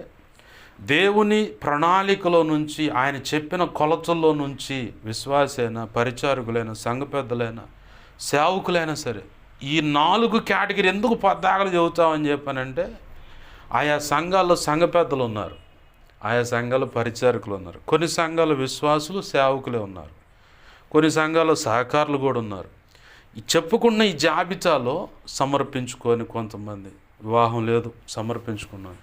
దేవుని ప్రణాళికలో నుంచి, ఆయన చెప్పిన కొలతల్లో నుంచి విశ్వాసైనా, పరిచారకులైన, సంఘ పెద్దలైన, సేవకులైనా సరే, ఈ 4 కేటగిరీ ఎందుకు పద్దాకలు చెబుతామని చెప్పానంటే, ఆయా సంఘాల్లో సంఘ పెద్దలు ఉన్నారు, ఆయా సంఘాలు పరిచారకులు ఉన్నారు, కొన్ని సంఘాలు విశ్వాసులు సేవకులే ఉన్నారు, కొన్ని సంఘాల్లో సహకారులు కూడా ఉన్నారు. ఈ చెప్పుకున్న ఈ జాబితాలో సమర్పించుకొని కొంతమంది వివాహం లేదు సమర్పించుకున్నాను,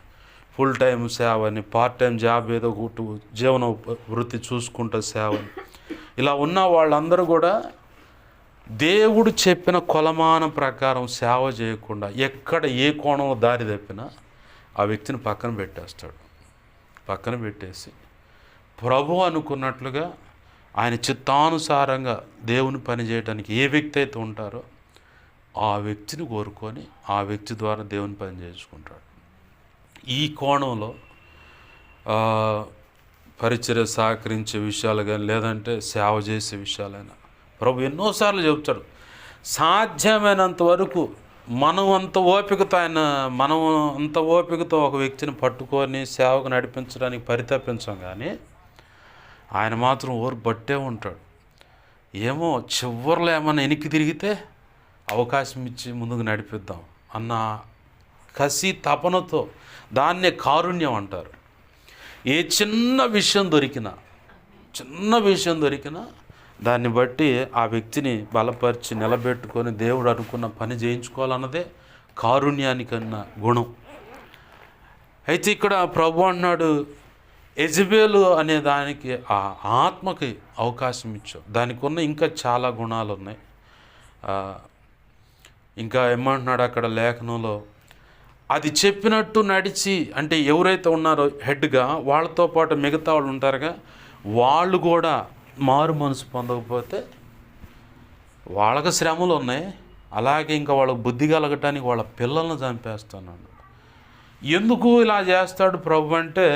ఫుల్ టైం సేవ అని, పార్ట్ టైం జాబ్ ఏదో ఒకటి జీవన వృత్తి చూసుకుంటా సేవ అని, ఇలా ఉన్న వాళ్ళందరూ కూడా దేవుడు చెప్పిన కొలమానం ప్రకారం సేవ చేయకుండా ఎక్కడ ఏ కోణంలో దారి తప్పినా ఆ వ్యక్తిని పక్కన పెట్టేస్తాడు. పక్కన పెట్టేసి ప్రభు అనుకున్నట్లుగా ఆయన చిత్తానుసారంగా దేవుని పని చేయడానికి ఏ వ్యక్తి అయితే ఉంటారో ఆ వ్యక్తిని కోరుకొని ఆ వ్యక్తి ద్వారా దేవుని పని చేసుకుంటాడు. ఈ కోణంలో పరిచర్య సహకరించే విషయాలు కానీ, లేదంటే సేవ చేసే విషయాలైనా ప్రభు ఎన్నోసార్లు చెబుతాడు, సాధ్యమైనంత వరకు మనం అంత ఓపికతో ఒక వ్యక్తిని పట్టుకొని సేవకు నడిపించడానికి పరితపించాం, కానీ ఆయన మాత్రం బట్టే ఉంటాడు. ఏమో చివరిలో ఏమన్నా వెనక్కి తిరిగితే అవకాశం ఇచ్చి ముందుకు నడిపిద్దాం అన్న కసి తపనతో, దాన్నే కారుణ్యం అంటారు. ఏ చిన్న విషయం దొరికినా దాన్ని బట్టి ఆ వ్యక్తిని బలపరిచి నిలబెట్టుకొని దేవుడు అనుకున్న పని చేయించుకోవాలన్నదే కారుణ్యానికన్నా గుణం. అయితే ఇక్కడ ప్రభు అన్నాడు, యెజబెలు అనే దానికి ఆ ఆత్మకి అవకాశం ఇచ్చావు. దానికి ఉన్న ఇంకా చాలా గుణాలు ఉన్నాయి. ఇంకా ఏమంటున్నాడు అక్కడ లేఖనంలో, అది చెప్పినట్టు నడిచి, అంటే ఎవరైతే ఉన్నారో హెడ్గా, వాళ్ళతో పాటు మిగతా వాళ్ళు ఉంటారుగా, వాళ్ళు కూడా మారు మనసు పొందకపోతే వాళ్ళకి శ్రమలు ఉన్నాయి. అలాగే ఇంకా వాళ్ళకి బుద్ధి కలగటానికి వాళ్ళ పిల్లలను చంపేస్తున్నాడు. ఎందుకు ఇలా చేస్తాడు ప్రభు అంటే,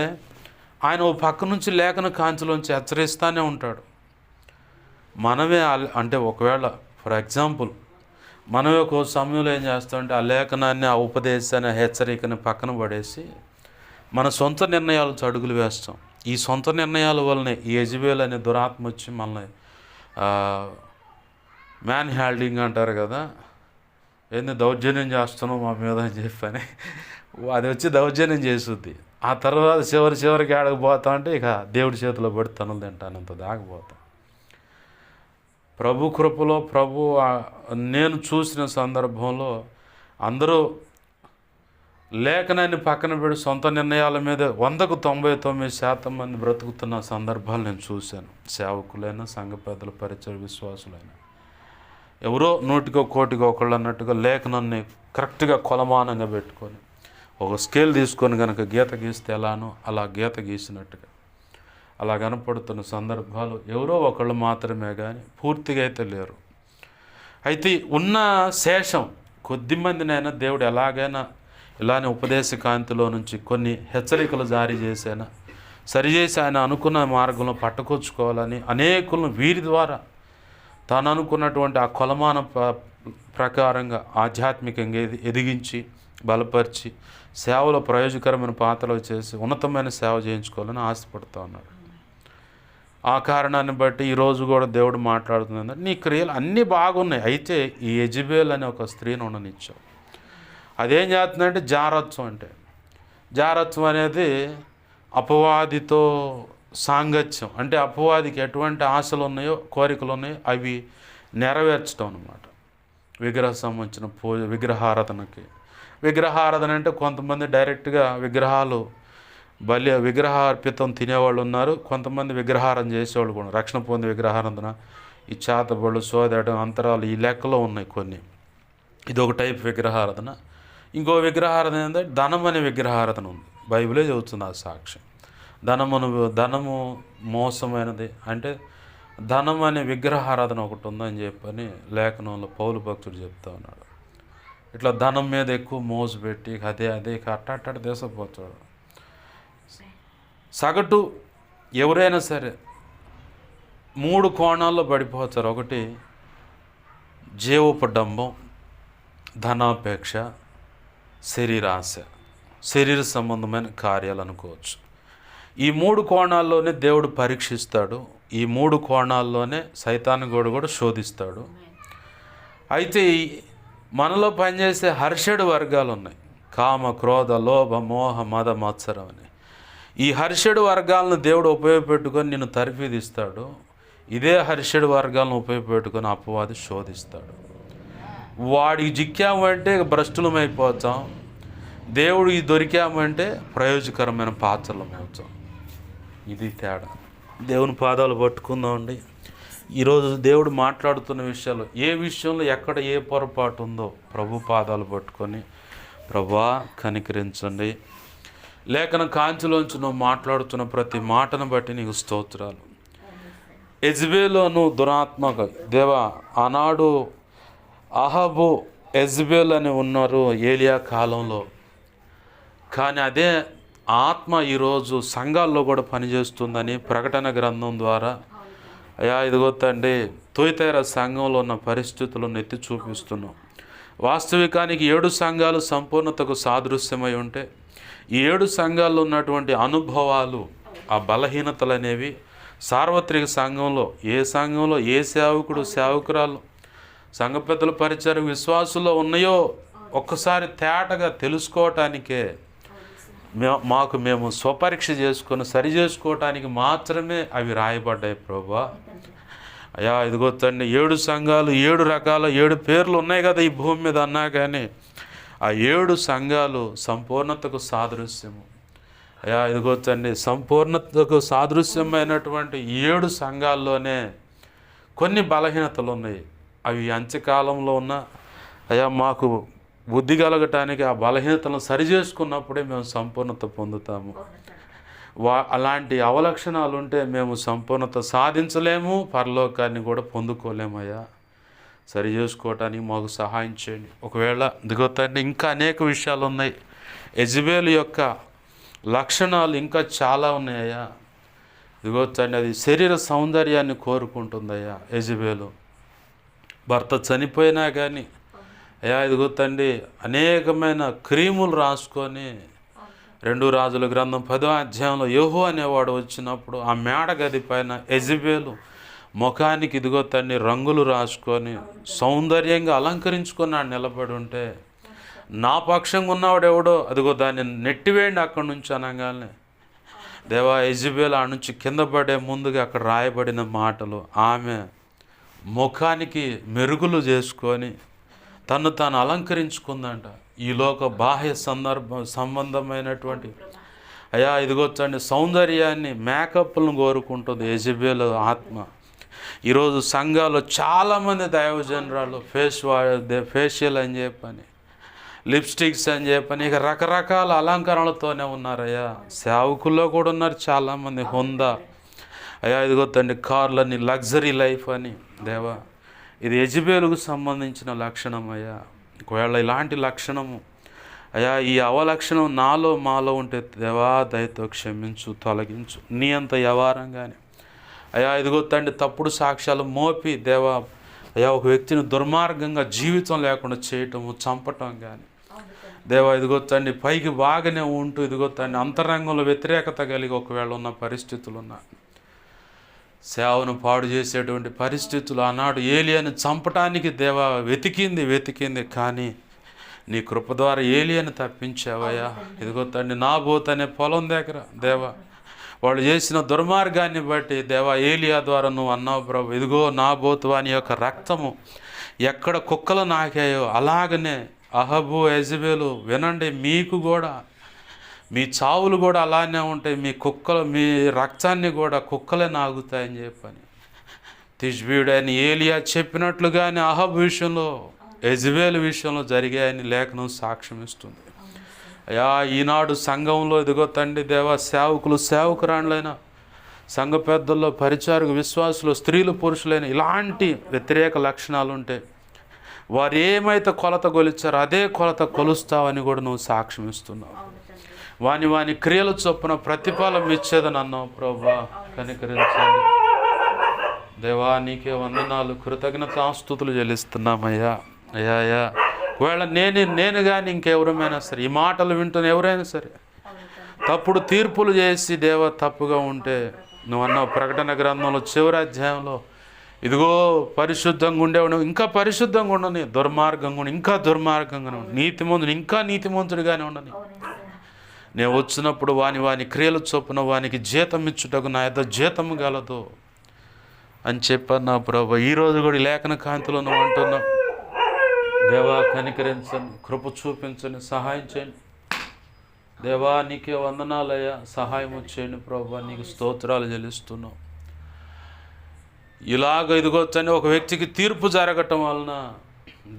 ఆయన ఓ పక్క నుంచి లేఖన కాంతిలోంచి హెచ్చరిస్తూనే ఉంటాడు. మనమే అంటే ఒకవేళ ఫర్ ఎగ్జాంపుల్ మనమే ఒక సమయంలో ఏం చేస్తామంటే, ఆ లేఖనాన్ని, ఆ ఉపదేశాన్ని, ఆ హెచ్చరికని పక్కన పడేసి మన సొంత నిర్ణయాలు అడుగులు వేస్తాం. ఈ సొంత నిర్ణయాల వల్లనే ఈ యెజబెలు అనే దురాత్మ వచ్చి మనల్ని మ్యాన్ హ్యాండ్లింగ్ అంటారు కదా, ఏంది దౌర్జన్యం చేస్తున్నావు మా మీద అని చెప్పని, అది వచ్చి దౌర్జన్యం చేస్తుంది. ఆ తర్వాత చివరికి ఆడకు పోతా అంటే ఇక దేవుడి చేతిలో పడి తనులు తింటానంత దాకపోతాం. ప్రభు కృపలో నేను చూసిన సందర్భంలో అందరూ లేఖనాన్ని పక్కన పెట్టి సొంత నిర్ణయాల మీద 100కు 99% మంది బ్రతుకుతున్న సందర్భాలు నేను చూశాను. సేవకులైనా, సంఘ పెద్దలు, పరిచయ విశ్వాసులైనా, ఎవరో 100కో 1,00,000 ఒకళ్ళు అన్నట్టుగా లేఖనాన్ని కరెక్ట్గా కొలమానంగా పెట్టుకొని ఒక స్కేల్ తీసుకొని కనుక గీత గీస్తే ఎలానో అలా గీత గీసినట్టుగా అలా కనపడుతున్న సందర్భాలు ఎవరో ఒకళ్ళు మాత్రమే, కానీ పూర్తిగా అయితే లేరు. అయితే ఉన్న శేషం కొద్దిమందినైనా దేవుడు ఎలాగైనా ఇలానే ఉపదేశ కాంతిలో నుంచి కొన్ని హెచ్చరికలు జారీ చేసైనా సరిచేసి ఆయన అనుకున్న మార్గంలో పట్టుకొచ్చుకోవాలని అనేకులను వీరి ద్వారా తాను అనుకున్నటువంటి ఆ కొలమాన ప్రకారంగా ఆధ్యాత్మికంగా ఎదిగించి బలపరిచి సేవలో ప్రయోజకరమైన పాత్రలు చేసి ఉన్నతమైన సేవ చేయించుకోవాలని ఆశపడుతూ ఉన్నాడు. ఆ కారణాన్ని బట్టి ఈరోజు కూడా దేవుడు మాట్లాడుతుంది, నీ క్రియలు అన్నీ బాగున్నాయి, అయితే ఈ యెజబెలు అనే ఒక స్త్రీని ఉండనిచ్చావు. అదేం చేస్తుందంటే జారత్వం అనేది అపవాదితో సాంగత్యం. అంటే అపవాదికి ఎటువంటి ఆశలు ఉన్నాయో, కోరికలు ఉన్నాయో అవి నెరవేర్చడం అన్నమాట. విగ్రహ సంబంధించిన విగ్రహారాధన అంటే కొంతమంది డైరెక్ట్గా విగ్రహార్పితం తినేవాళ్ళు ఉన్నారు, కొంతమంది విగ్రహారం చేసేవాళ్ళు కూడా. రక్షణ పొంది విగ్రహారాధన, ఈ చేతబళ్ళు, సోదడం, అంతరాలు ఈ లెక్కలో ఉన్నాయి కొన్ని. ఇది ఒక టైప్ విగ్రహారాధన. ఇంకో విగ్రహారాధన ఏంటంటే ధనం అనే విగ్రహారాధన ఉంది. బైబిలే చెబుతుంది ఆ సాక్ష్యం. ధనము మోసమైనది, అంటే ధనం అనే విగ్రహారాధన ఒకటి ఉందని చెప్పని లేఖనంలో పౌలు భక్తుడు చెప్తా ఉన్నాడు. ఇట్లా ధనం మీద ఎక్కువ మోజు పెట్టి అదే అట్ట దేశపోతాడు. సగటు ఎవరైనా సరే 3 కోణాల్లో పడిపోతారు. ఒకటి జీవోపడంబం, ధనాపేక్ష, శరీరాశ, శరీర సంబంధమైన కార్యాలు అనుకోవచ్చు. ఈ 3 కోణాల్లోనే దేవుడు పరీక్షిస్తాడు. ఈ 3 కోణాల్లోనే సైతాను కూడా శోధిస్తాడు. అయితే మనలో పనిచేసే హర్షడు వర్గాలు ఉన్నాయి. కామ, క్రోధ, లోభ, మోహ, మద, మత్సరం అని. ఈ హర్షడు వర్గాలను దేవుడు ఉపయోగపెట్టుకొని నిన్ను తర్ఫీదిస్తాడు. ఇదే హర్షడు వర్గాలను ఉపయోగపెట్టుకొని అపవాది శోధిస్తాడు. వాడికి జిక్కామంటే భ్రష్టులమైపోతాం, దేవుడికి దొరికామంటే ప్రయోజకరమైన పాత్రలం అవుతాం. ఇది తేడా. దేవుని పాదాలు పట్టుకుందామండి. ఈరోజు దేవుడు మాట్లాడుతున్న విషయాలు, ఏ విషయంలో ఎక్కడ ఏ పొరపాటు ఉందో ప్రభు పాదాలు పట్టుకొని, ప్రభువా కనికరించండి. లేఖన కాంతిలోంచి నువ్వు మాట్లాడుతున్న ప్రతి మాటను బట్టి నీకు స్తోత్రాలు. యెజబెలోను దురాత్మక దేవా, ఆనాడు అహాబు యెజబెల్ అని ఉన్నారు ఏలియా కాలంలో. కానీ అదే ఆత్మ ఈరోజు సంఘాల్లో కూడా పనిచేస్తుందని ప్రకటన గ్రంథం ద్వారా అయ్యా ఇదిగో తండ్రి తుయతైర సంఘంలో ఉన్న పరిస్థితులను ఎత్తి చూపిస్తున్నాం. వాస్తవికానికి 7 సంఘాలు సంపూర్ణతకు సాదృశ్యమై ఉంటే ఈ 7 సంఘాల్లో ఉన్నటువంటి అనుభవాలు, ఆ బలహీనతలు అనేవి సార్వత్రిక సంఘంలో, ఏ సంఘంలో ఏ సేవకుడు సేవకురాలు సంఘ పెద్దల పరిచయం విశ్వాసుల్లో ఉన్నాయో ఒక్కసారి తేటగా తెలుసుకోవటానికే మేము స్వపరీక్ష చేసుకొని సరి చేసుకోవటానికి మాత్రమే అవి రాయబడ్డాయి ప్రభువా. అయ్యా ఇదిగో తండ్రి 7 సంఘాలు, 7 రకాల 7 పేర్లు ఉన్నాయి కదా ఈ భూమి మీద అన్నా కానీ ఆ 7 సంఘాలు సంపూర్ణతకు సాదృశ్యము. అయ్యా ఇదిగో తండ్రి సంపూర్ణతకు సాదృశ్యమైనటువంటి 7 సంఘాల్లోనే కొన్ని బలహీనతలు ఉన్నాయి. అవి అంత్యకాలంలో ఉన్న అయ్యా మాకు బుద్ధి కలగటానికి ఆ బలహీనతలను సరిచేసుకున్నప్పుడే మేము సంపూర్ణత పొందుతాము. అలాంటి అవలక్షణాలు ఉంటే మేము సంపూర్ణత సాధించలేము, పరలోకాన్ని కూడా పొందుకోలేమయ్యా. సరి చేసుకోవటానికి మాకు సహాయం చేయండి. ఒకవేళ దిగొత్తండి ఇంకా అనేక విషయాలు ఉన్నాయి. యెజబెల్ యొక్క లక్షణాలు ఇంకా చాలా ఉన్నాయ్యా. దిగొత్తండి అది శరీర సౌందర్యాన్ని కోరుకుంటుందయ్యా యెజబెలు. భర్త చనిపోయినా కానీ అయ్యా ఇదిగో తండ్రి అనేకమైన క్రీములు రాసుకొని 2 రాజుల గ్రంథం 10వ అధ్యాయంలో యెహూ అనేవాడు వచ్చినప్పుడు ఆ మేడ గది పైన యెజబెలు ముఖానికి ఇదిగో తండ్రి రంగులు రాసుకొని సౌందర్యంగా అలంకరించుకొని నిలబడి ఉంటే నా పక్షంగా ఉన్నవాడు ఎవడో అదిగో దాన్ని నెట్టివేయండి అక్కడి నుంచి అనగానే దేవా యెజబెల్ ఆ నుంచి కింద పడే ముందుగా అక్కడ రాయబడిన మాటలు, ఆమె ముఖానికి మెరుగులు చేసుకొని తను తాను అలంకరించుకుందంట. ఈ లోక బాహ్య సంబంధమైనటువంటి అయ్యా ఇదిగొచ్చండి సౌందర్యాన్ని, మేకప్లను కోరుకుంటుంది యెజబెల్ ఆత్మ. ఈరోజు సంఘాల్లో చాలామంది దైవజనరాలు ఫేషియల్ అని చెప్పని, లిప్స్టిక్స్ అని చెప్పని, ఇక రకరకాల అలంకరణలతోనే ఉన్నారయ్యా. సేవకుల్లో కూడా ఉన్నారు చాలామంది హుందా అయ్యా ఇదిగొద్దండి కార్లని, లగ్జరీ లైఫ్ అని. దేవా ఇది యెజబెలుకు సంబంధించిన లక్షణం అయ్యా. ఒకవేళ ఇలాంటి లక్షణము అయ్యా ఈ అవలక్షణం నాలో మాలో ఉంటే దేవా దయతో క్షమించు, తొలగించు. నీ అంత వ్యవహారంగానే అయ్యా ఇదిగో తండ్రి తప్పుడు సాక్ష్యాలు మోపి దేవా అయ్యా ఒక వ్యక్తిని దుర్మార్గంగా జీవితం లేకుండా చేయటము, చంపటం కానీ దేవా ఇదిగో తండ్రి పైకి బాగానే ఉంటూ ఇదిగో తండ్రి అంతరంగంలో వ్యతిరేకత కలిగి ఒకవేళ ఉన్న పరిస్థితులు ఉన్నా, సేవను పాడు చేసేటువంటి పరిస్థితులు ఆనాడు ఏలియాని చంపటానికి దేవా వెతికింది కానీ నీ కృప ద్వారా ఏలియాని తప్పించావయ్యా. ఇదిగో తండ్రి నాబోతు అనే పొలం దగ్గర దేవా వాళ్ళు చేసిన దుర్మార్గాన్ని బట్టి దేవా ఏలియా ద్వారా నువ్వు అన్నావు ప్రభు, ఇదిగో నాబోతు వాని యొక్క రక్తము ఎక్కడ కుక్కలు నాకాయో అలాగనే అహాబు యెజబెలు వినండి, మీకు కూడా మీ చావులు కూడా అలానే ఉంటాయి, మీ రక్తాన్ని కూడా కుక్కలే నాగుతాయని చెప్పని తిష్బీయుడైన ఏలియా చెప్పినట్లుగానే అహాబు విషయంలో యెజబెల్ విషయంలో జరిగాయని లేఖనం సాక్ష్యం ఇస్తుంది. అయ్యా ఈనాడు సంఘంలో ఇదిగో తండ్రి దేవా సేవకులు, సేవకురాండ్లైన సంఘ పెద్దల్లో, పరిచారక విశ్వాసులు, స్త్రీలు, పురుషులైన ఇలాంటి వ్యతిరేక లక్షణాలు ఉంటే వారు ఏమైతే కొలత కొలిచారో అదే కొలత కొలుస్తావని కూడా నువ్వు సాక్ష్యం ఇస్తున్నావు. వాని క్రియల చొప్పున ప్రతిఫలం ఇచ్చేదని అన్నావు ప్రభువా. కనికరించండి దేవా, నీకే వందనాలు, కృతజ్ఞతాస్తుతులు చెల్లిస్తున్నామయ్యా. అయ్యా ఒకవేళ నేను కానీ ఇంకెవరమైనా సరే ఈ మాటలు వింటున్న ఎవరైనా సరే తప్పుడు తీర్పులు చేసి దేవ తప్పుగా ఉంటే, నువ్వు అన్న ప్రకటన గ్రంథంలో చివరి అధ్యాయంలో, ఇదిగో పరిశుద్ధంగా ఉండేవాడు ఇంకా పరిశుద్ధంగా ఉండని, దుర్మార్గంగా ఉండి ఇంకా దుర్మార్గంగా ఉండి, నీతిమంతుడు ఇంకా నీతిమంతుడిగానే ఉండని, నేను వచ్చినప్పుడు వాని క్రియలు చొప్పున వానికి జీతం ఇచ్చుటకు నా యొద్ద జీతము గలదు అని చెప్పన్నా ప్రభు. ఈరోజు కూడా ఈ లేఖన కాంతిలో నువ్వు అంటున్నావు, దేవా కనికరించండి, కృప చూపించండి, సహాయం చేయండి దేవా, నీకే వందనాలయ్యా, సహాయం చేయండి ప్రభు, నీకు స్తోత్రాలు చెల్లిస్తున్నావు. ఇలాగ ఇదిగొచ్చని ఒక వ్యక్తికి తీర్పు జరగటం వలన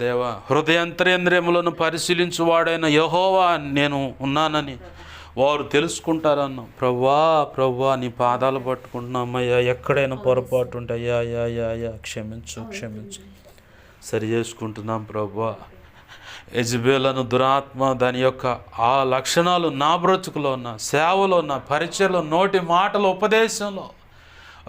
దేవా, హృదయంతరేంద్రియములను పరిశీలించువాడైన యెహోవా నేను ఉన్నానని వారు తెలుసుకుంటారన్నా. ప్రభువా నీ పాదాలు పట్టుకుంటున్నామయ్యా, ఎక్కడైనా పొరపాటు ఉంటే అయ్యా క్షమించు సరి చేసుకుంటున్నాం ప్రభువా. యెజబెలను దురాత్మ దాని యొక్క ఆ లక్షణాలు నా బ్రతుకులో ఉన్న, సేవలో ఉన్న, పరిచయలో, నోటి మాటల ఉపదేశంలో,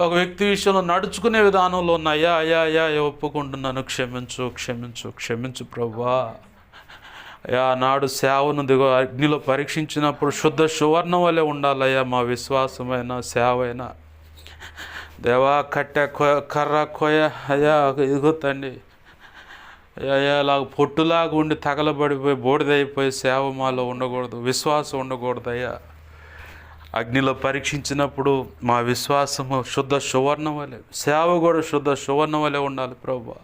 ఒక వ్యక్తి విషయంలో నడుచుకునే విధానంలో ఉన్న అయ్యా ఒప్పుకుంటున్నాను, క్షమించు ప్రభువా. నాడు సేవను దిగో అగ్నిలో పరీక్షించినప్పుడు శుద్ధ సువర్ణం వలె ఉండాలయ్యా మా విశ్వాసమైన సేవైనా దేవా. కర్ర కొయ్య అయ్యా ఇదిగో తండ్రి, అయ్యాలాగ పొట్టులాగా ఉండి తగలబడిపోయి బూడిదైపోయి సేవ మాలో ఉండకూడదు, విశ్వాసం ఉండకూడదు అయ్యా. అగ్నిలో పరీక్షించినప్పుడు మా విశ్వాసము శుద్ధ సువర్ణం వలె, సేవ కూడా శుద్ధ సువర్ణం వలె ఉండాలి ప్రభువా.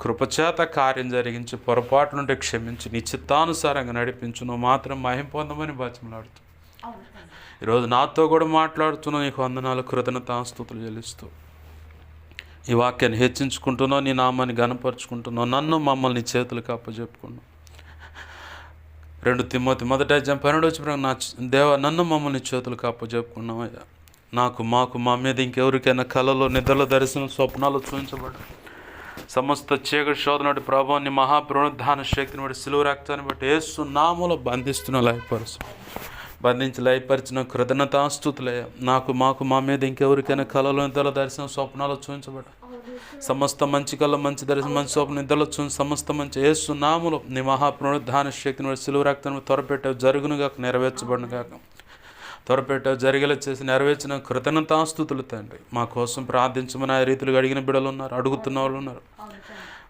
కృపచేత కార్యం జరిగించి, పొరపాటు నుండి క్షమించి, నీ చిత్తానుసారంగా నడిపించు, నువ్వు మాత్రం మహిమ పొందమని బతిమలాడుతూ ఈరోజు నాతో కూడా మాట్లాడుతున్నావు. నీకు వందనాలు, కృతజ్ఞతాస్తుతులు చెల్లిస్తూ ఈ వాక్యాన్ని హెచ్చించుకుంటున్నావు, నీ నామాన్ని గణపరుచుకుంటున్నావు, నన్ను మమ్మల్ని నీ చేతులకు అప్పచెప్పుకున్నావు. 2 తిమోతి 1:12 నా దేవా, నన్ను మమ్మల్ని చేతులకు అప్పచెప్పుకున్నావు అయ్యా. మాకు మా మీద ఇంకెవరికైనా కళలో, నిద్రలో, దర్శనం, స్వప్నాలు చూపించబడ్డా సమస్త చీకటి శోధనటి ప్రభావాన్ని, మహాపునరుద్ధాన శక్తిని బట్టి, సిలువ రక్తాన్ని బట్టి యేసు నామములో బంధించి లయపరిచిన కృతజ్ఞతాస్తుతులయ్యా. మాకు మా మీద ఇంకెవరికైనా కళలో, నిద్రలో, దర్శనం, స్వప్నాలు చూపించబడ్డా సమస్త మంచి కళ, మంచి దర్శనం, మంచి స్వప్న, నిద్రలో చూసి సమస్త మంచి యేసు నామములో నీ మహాపునరుద్ధాన శక్తిని బట్టి సిలువ రక్తాన్ని త్వరపెట్టావు, జరుగునుగాక, నెరవేర్చబడును గాక. త్వరపెట్టావు, జరిగేలా చేసి నెరవేర్చిన కృతజ్ఞతాస్తుతులు తండ్రి. మా కోసం ప్రార్థించమని ఆ రీతిలో అడిగిన బిడ్డలు ఉన్నారు, అడుగుతున్న వాళ్ళు ఉన్నారు.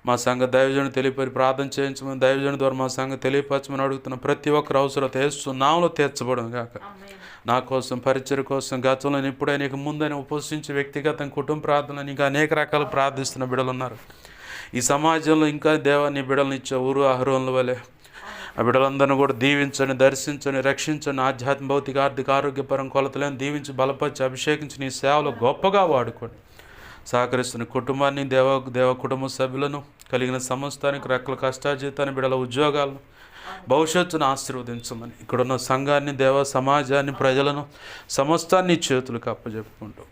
మా సంఘ దైవజనుడు తెలియపరి ప్రార్థన చేయించమని, దైవజనుడి ద్వారా మా సంఘ తెలియపరచమని అడుగుతున్న ప్రతి ఒక్కరు అవసరత యేసు నామములో తీర్చబడును గాక. నా కోసం, పరిచర్య కోసం, గతంలో ఇప్పుడే నీకు ముందని ఉపసించి వ్యక్తిగతంగా కుటుంబ ప్రార్థన ఇంకా అనేక రకాలు ప్రార్థిస్తున్న బిడ్డలు ఉన్నారు. ఈ సమాజంలో ఇంకా దేవా నీ బిడ్డలను ఇచ్చే ఊరు అహరోనుల వలె ఆ బిడ్డలందరినీ కూడా దీవించండి, దర్శించండి, రక్షించండి. ఆధ్యాత్మిక, భౌతిక, ఆర్థిక, ఆరోగ్యపరం కొలతలను దీవించి, బలపరిచి, అభిషేకించి నీ సేవలో గొప్పగా వాడుకోండి. సహకరిస్తున్న కుటుంబాన్ని, దేవ కుటుంబ సభ్యులను, కలిగిన సమస్తానికి రెక్కల కష్టాజీతాన్ని, బిడ్డల ఉద్యోగాలను, భవిష్యత్తును ఆశీర్వదించమని, ఇక్కడున్న సంఘాన్ని, సమాజాన్ని, ప్రజలను సమస్తాన్ని చేతులకు అప్పచెప్పుకుంటూ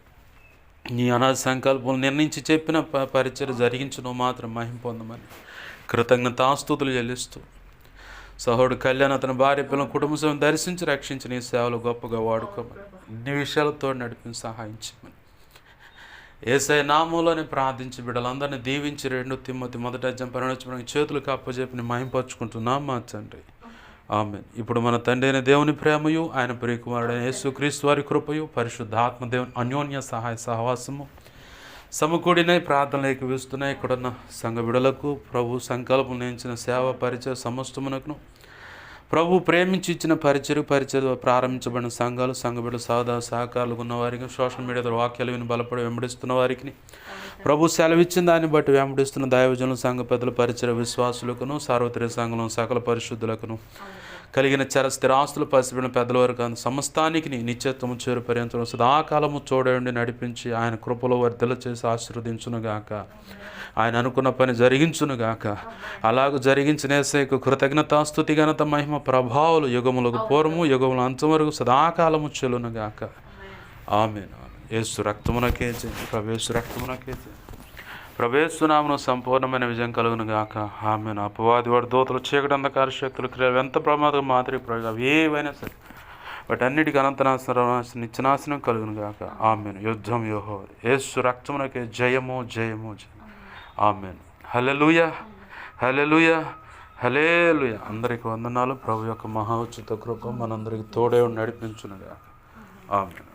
నీ అనాథ సంకల్పం నిర్ణయించి చెప్పిన పరిచయం జరిగించడం మాత్రం మహిమ పొందమని కృతజ్ఞతాస్తుతులు చెల్లిస్తూ సహోడు కళ్యాణ్ అతని భార్య పిల్లల కుటుంబ సభ్యులను దర్శించి రక్షించి నీ సేవలు గొప్పగా వాడుకోమని, ఇన్ని విషయాలతో నడిపి సహాయించమని యేసయ్య నామంలోనే ప్రార్థించి బిడ్డలందరినీ దీవించి 2 తిమోతి 1:12 చేతులకు అప్పచెప్పి మహింపరుచుకుంటున్నాం మా తండ్రి. ఆమేన్. ఇప్పుడు మన తండ్రి అయిన దేవుని ప్రేమయు, ఆయన ప్రియకుమారుడైన యేసుక్రీస్తు వారి కృపయు, పరిశుద్ధాత్మ దేవుని అన్యోన్య సహాయ సహవాసము సమకూడిన ప్రార్థనలు వీస్తున్నాయి. ఇక్కడున్న సంఘ బిడలకు ప్రభు సంకల్పం నేర్చిన సేవ పరిచయ సమస్తమునకును ప్రభు ప్రేమించి ఇచ్చిన పరిచయ ప్రారంభించబడిన సంఘాలు, సంఘ బిడ్డలు, సహకారులు ఉన్న వారికి, సోషల్ మీడియా ద్వారా వాక్యాలు విని బలపడి వెంబడిస్తున్న వారికి, ప్రభు సెలవిచ్చిన దాన్ని బట్టి వెంబడిస్తున్న దైవజనులు, సంఘ పెద్దలు, పరిచయ విశ్వాసులకును, సార్వత్రిక సంఘంలో సకల పరిశుద్ధులకును, కలిగిన స్థిరాస్తులు పసిబడిన పెద్దల వరకు సమస్తానికి నిత్యత్వము చేరు పర్యంతం సదాకాలము చూడండి నడిపించి ఆయన కృపలో వర్ధల చేసి ఆశీర్వదించునుగాక. ఆయన అనుకున్న పని జరిగించునుగాక. అలాగూ జరిగించిన యేసయ్యకు కృతజ్ఞతాస్తుతి, ఘనత, మహిమ, ప్రభావాలు యుగములకు పూర్వము యుగముల అంతం వరకు సదాకాలము చెల్లునుగాక. ఆమేన్. యేసు రక్తమునకే జయ. యేసు రక్తమునకే జయ. యేసునామమున సంపూర్ణమైన విజయం కలుగును గాక. ఆమేన్. అపవాది వాడి దూతలు, చీకటి, అంధకార శక్తులు, క్రియలు ఎంత ప్రమాదం మాదిరి ప్రయోగం ఏవైనా సరే వాటి అన్నిటికీ అనంతనాశనం, నిత్యనాశనం కలుగును గాక. ఆమేన్. యుద్ధం యెహోవాది. యేసు రక్తమునకే జయము జయము జయం. ఆమేన్. హల్లెలూయా, హల్లెలూయా, హల్లెలూయా. అందరికి వందనాలు. ప్రభు యొక్క మహా ఉచిత కృప మనందరికి తోడే నడిపించునుగా. ఆమేన్.